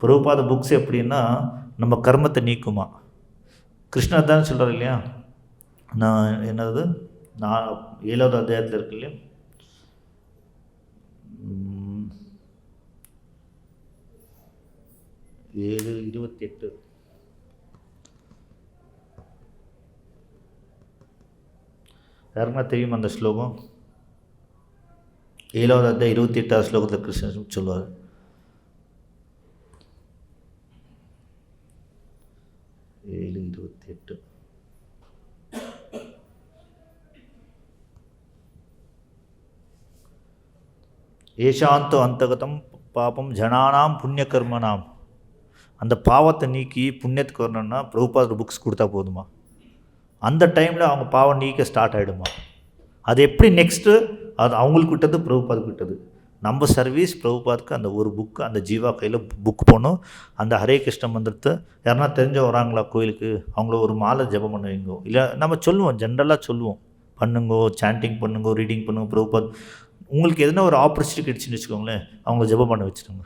பிரபுபாத புக்ஸ் எப்படின்னா நம்ம கர்மத்தை நீக்குமா. கிருஷ்ணர் தான் சொல்கிறார் இல்லையா, நான் என்னது 7வது அத்தியாயத்தில் இருக்கு இல்லையா, 7:28 யாருக்குன்னா தெரியும் அந்த ஸ்லோகம். 7வது அத்தியாயம் 28வது ஸ்லோகத்தில் கிருஷ்ணன் சொல்லுவார், ஏஷாந்தோ அந்தகதம் பாபம் ஜனானாம் புண்ணிய கர்மனாம். அந்த பாவத்தை நீக்கி புண்ணியத்துக்கு வரணும்னா பிரபுபாத புக்ஸ் கொடுத்தா போதுமா. அந்த டைமில் அவங்க பாவம் நீக்க ஸ்டார்ட் ஆகிடுமா. அது எப்படி நெக்ஸ்ட்டு அது அவங்களுக்கு விட்டது, பிரபுபாதுக்கு விட்டது. நம்ம சர்வீஸ் பிரபுபாதுக்கு அந்த ஒரு புக்கு அந்த ஜீவா கையில் புக் போகணும். அந்த ஹரே கிருஷ்ண மந்திரத்தை யாருன்னா தெரிஞ்ச வராங்களா கோயிலுக்கு, அவங்கள ஒரு மாலை ஜபம் பண்ணுவீங்கோ, இல்லை நம்ம சொல்லுவோம், ஜென்ரலாக சொல்லுவோம், பண்ணுங்கோ, சாண்டிங் பண்ணுங்கோ, ரீடிங் பண்ணுங்க. பிரபுபாத் உங்களுக்கு எதுனா ஒரு ஆப்பர்ச்சுனிட்டி கிடச்சின்னு வச்சுக்கோங்களேன், அவங்கள ஜபம் பண்ண வச்சுருங்க.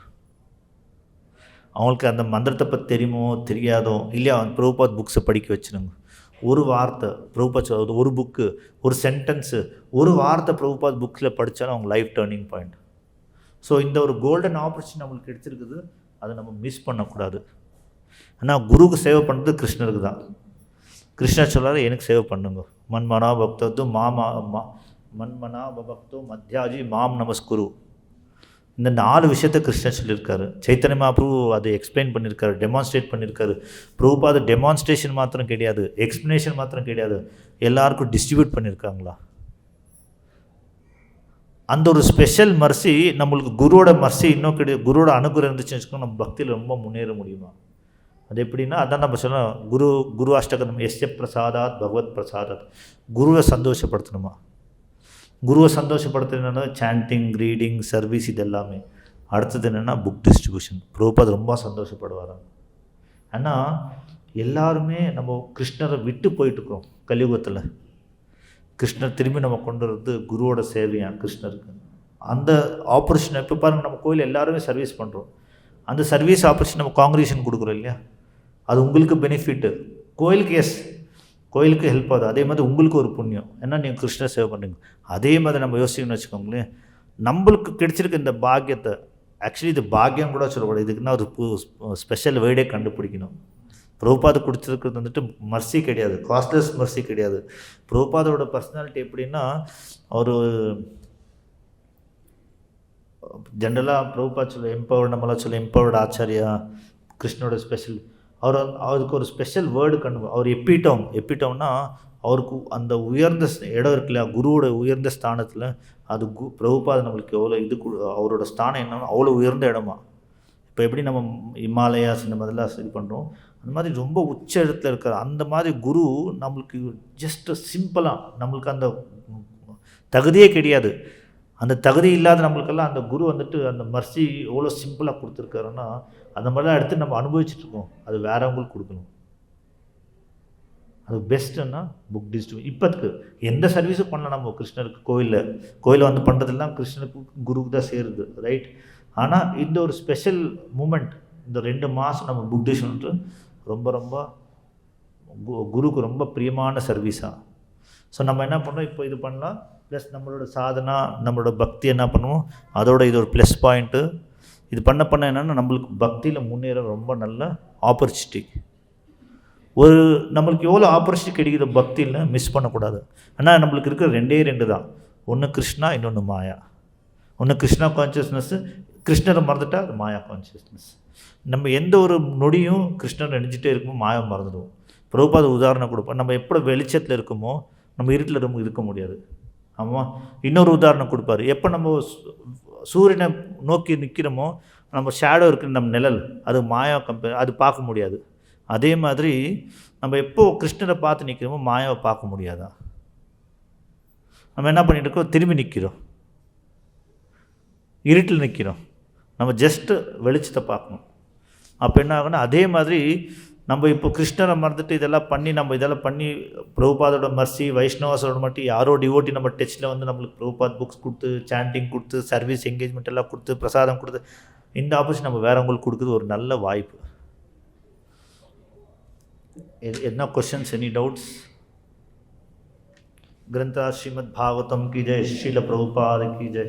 அவங்களுக்கு அந்த மந்திரத்தை பற்றி தெரியுமோ தெரியாதோ இல்லையா, பிரபுபாத் புக்ஸை படிக்க வச்சுருங்க. ஒரு வார்த்தை பிரபுபாத் ஒரு புக்கு, ஒரு சென்டென்ஸு, ஒரு வார்த்தை பிரபுபாத் புக்ஸில் படித்தாலும் அவங்க லைஃப் டேர்னிங் பாயிண்ட். ஸோ இந்த ஒரு கோல்டன் ஆப்பர்ச்சுனிட்டி நம்மளுக்கு கிடைச்சிருக்குது, அதை நம்ம மிஸ் பண்ணக்கூடாது. ஆனால் குருவுக்கு சேவை பண்ணுறது கிருஷ்ணருக்கு தான். கிருஷ்ணர் சொல்கிறாரு, எனக்கு சேவை பண்ணுங்க. மன்மனா பக்தோ மன்மனா பக்தோ மத்யாஜி மாம் நமஸ்குரு. இந்த 4 விஷயத்த கிருஷ்ணர் சொல்லியிருக்காரு. சைத்தன்ய மகாபிரபு அதை எக்ஸ்பிளைன் பண்ணியிருக்காரு, டெமான்ஸ்ட்ரேட் பண்ணியிருக்காரு. பிரபுபாத டெமான்ஸ்ட்ரேஷன் மாத்திரம் கிடையாது, எக்ஸ்ப்ளனேஷன் மாத்திரம் கிடையாது, எல்லாருக்கும் டிஸ்ட்ரிபியூட் பண்ணியிருக்காங்களா. அந்த ஒரு ஸ்பெஷல் மர்சி நம்மளுக்கு குருவோட மர்சி இன்னும் கிடையாது. குருவோட அனுகிரகம் இருந்துச்சுன்னு வச்சுக்கோங்க, நம்ம பக்தியில் ரொம்ப முன்னேற முடியுமா. அது எப்படின்னா அதான் நம்ம சொல்லணும், குரு அஷ்டகம் எஸ்ய பிரசாதாத் பகவத் பிரசாதாத். குருவை சந்தோஷப்படுத்தணுமா. குருவை சந்தோஷப்படுத்துறது சாண்டிங், ரீடிங், சர்வீஸ் இது எல்லாமே. அடுத்தது என்னென்னா புக் டிஸ்ட்ரிபியூஷன். பிரபுபாத் ரொம்ப சந்தோஷப்படுவார். ஆனால் எல்லாருமே நம்ம கிருஷ்ணரை விட்டு போயிட்டுருக்கோம் கலியுகத்தில். கிருஷ்ணர் திரும்பி நம்ம கொண்டு வரது குருவோட சேவையாக கிருஷ்ணருக்கு. அந்த ஆப்பர்ச்சுனிட்டி இப்போ பாருங்கள், நம்ம கோயில் எல்லாருமே சர்வீஸ் பண்ணுறோம். அந்த சர்வீஸ் ஆப்பர்ச்சுனிட்டி நம்ம காங்கிரேஷன் கொடுக்குறோம் இல்லையா, அது உங்களுக்கு பெனிஃபிட்டு. கோயிலுக்கு எஸ், கோயிலுக்கு ஹெல்ப் ஆகுது. அதே மாதிரி உங்களுக்கு ஒரு புண்ணியம், ஏன்னா நீங்கள் கிருஷ்ணர் சேவை பண்ணுறீங்க. அதே மாதிரி நம்ம யோசிக்கணும்னு வச்சுக்கோங்களேன், நம்மளுக்கு கிடைச்சிருக்க இந்த பாக்கியத்தை, ஆக்சுவலி இது பாக்கியம் கூட சொல்லக்கூடாது, இதுக்குன்னா ஒரு ஸ்பெஷல் வேர்டே கண்டுபிடிக்கணும். பிரபுபாத கொடுத்துருக்கிறது வந்துட்டு மர்சி கிடையாது, காஸ்ட்லெஸ் மர்சி கிடையாது. பிரபுபாதோட பர்சனாலிட்டி எப்படின்னா, ஒரு ஜென்ரலாக பிரபுபாத் சொல்ல எம்பவர்டு, நம்மளாம் சொல்ல எம்பவர்டு ஆச்சாரியா, கிருஷ்ணோட ஸ்பெஷல். அவருக்கு ஒரு ஸ்பெஷல் வேர்டு அவர் எப்பிட்டோம்னா அவருக்கு அந்த உயர்ந்த இடம் இருக்கு இல்லையா, குருவோட உயர்ந்த ஸ்தானத்தில். அது பிரபுபாத் நம்மளுக்கு எவ்வளோ இது அவரோட ஸ்தானம் என்னன்னா அவ்வளோ உயர்ந்த இடமா. இப்போ எப்படி நம்ம இமாலயாஸ் இந்த மாதிரிலாம் இது பண்ணுறோம், அந்த மாதிரி ரொம்ப உச்ச இடத்துல இருக்கிற அந்த மாதிரி குரு நம்மளுக்கு ஜஸ்ட்டு சிம்பிளாக நம்மளுக்கு அந்த தகுதியே கிடையாது. அந்த தகுதி இல்லாத நம்மளுக்கெல்லாம் அந்த குரு வந்துட்டு அந்த மர்சி எவ்வளோ சிம்பிளாக கொடுத்துருக்காருன்னா, அந்த மாதிரிலாம் எடுத்து நம்ம அனுபவிச்சுட்ருக்கோம். அது வேறவங்களுக்கு கொடுக்கணும். அது பெஸ்ட்டுன்னா புக் டிஸ்ட்ரிபியூட் இப்போதுக்கு எந்த சர்வீஸும் பண்ணலாம் நம்ம கிருஷ்ணருக்கு கோயிலில் வந்து பண்ணுறதெல்லாம் கிருஷ்ணருக்கு குருக்கு தான் சேருது, ரைட்? ஆனால் இந்த ஒரு ஸ்பெஷல் மூமெண்ட், இந்த 2 மாதம் நம்ம புக் டிஸ்ட்ரிபியூட் ரொம்ப ரொம்ப குருக்கு ரொம்ப பிரியமான சர்வீஸாக. ஸோ நம்ம என்ன பண்ணோம், இப்போ இது பண்ணலாம். ப்ளஸ் நம்மளோட சாதனா, நம்மளோட பக்தி என்ன பண்ணுவோம், அதோட இது ஒரு ப்ளஸ் பாயிண்ட்டு. இது பண்ண என்னென்னா நம்மளுக்கு பக்தியில் முன்னேற ரொம்ப நல்ல ஆப்பர்ச்சுனிட்டி. நம்மளுக்கு எவ்வளோ ஆப்பர்ச்சுனிட்டி கிடைக்குது பக்தியில் மிஸ் பண்ணக்கூடாது. ஆனால் நம்மளுக்கு இருக்கிற 2 தான். ஒன்று கிருஷ்ணா, இன்னொன்று மாயா. ஒன்று கிருஷ்ணா கான்ஷியஸ்னஸ்ஸு, கிருஷ்ணரை மறந்துட்டா அது மாயா கான்ஷியஸ்னஸ். நம்ம எந்த ஒரு நொடியும் கிருஷ்ணர் நினைச்சிட்டே இருக்கும்போது மாயா மறந்துடுவோம். பிரபுபாத உதாரணம் கொடுப்போம். நம்ம எப்போ வெளிச்சத்தில் இருக்குமோ நம்ம இருட்டில் ரொம்ப இருக்க முடியாது. ஆமாம். இன்னொரு உதாரணம் கொடுப்பாரு. எப்போ நம்ம சூரியனை நோக்கி நிற்கிறோமோ நம்ம ஷேடோ இருக்குது, நம்ம நிழல், அது மாயா அது பார்க்க முடியாது. அதே மாதிரி நம்ம எப்போ கிருஷ்ணரை பார்த்து நிற்கிறோமோ மாயாவை பார்க்க முடியாதா? நம்ம என்ன பண்ணிட்டு இருக்கோம், திரும்பி நிற்கிறோம், இருட்டில் நிற்கிறோம். நம்ம ஜஸ்ட்டு வெளிச்சத்தை பார்க்கணும். அப்போ என்ன ஆகுன்னா, அதே மாதிரி நம்ம இப்போ கிருஷ்ணரை மறந்துட்டு இதெல்லாம் பண்ணி பிரபுபாதோட மர்சி, வைஷ்ணவாஸோட மட்டும் யாரோ டிவோட்டி நம்ம டச்சில் வந்து நம்மளுக்கு பிரபுபாத் புக்ஸ் கொடுத்து, சாண்டிங் கொடுத்து, சர்வீஸ் என்கேஜ்மெண்ட் எல்லாம் கொடுத்து, பிரசாதம் கொடுத்து, இந்த ஆப்பர்ச்சுனிட்டி நம்ம வேறவங்களுக்கு கொடுக்குறது ஒரு நல்ல வாய்ப்பு. என்ன क्वेश्चंस, एनी डाउट्स? ग्रंथ श्रीमद् भागवतम की जय, श्रील प्रभुपाद की जय.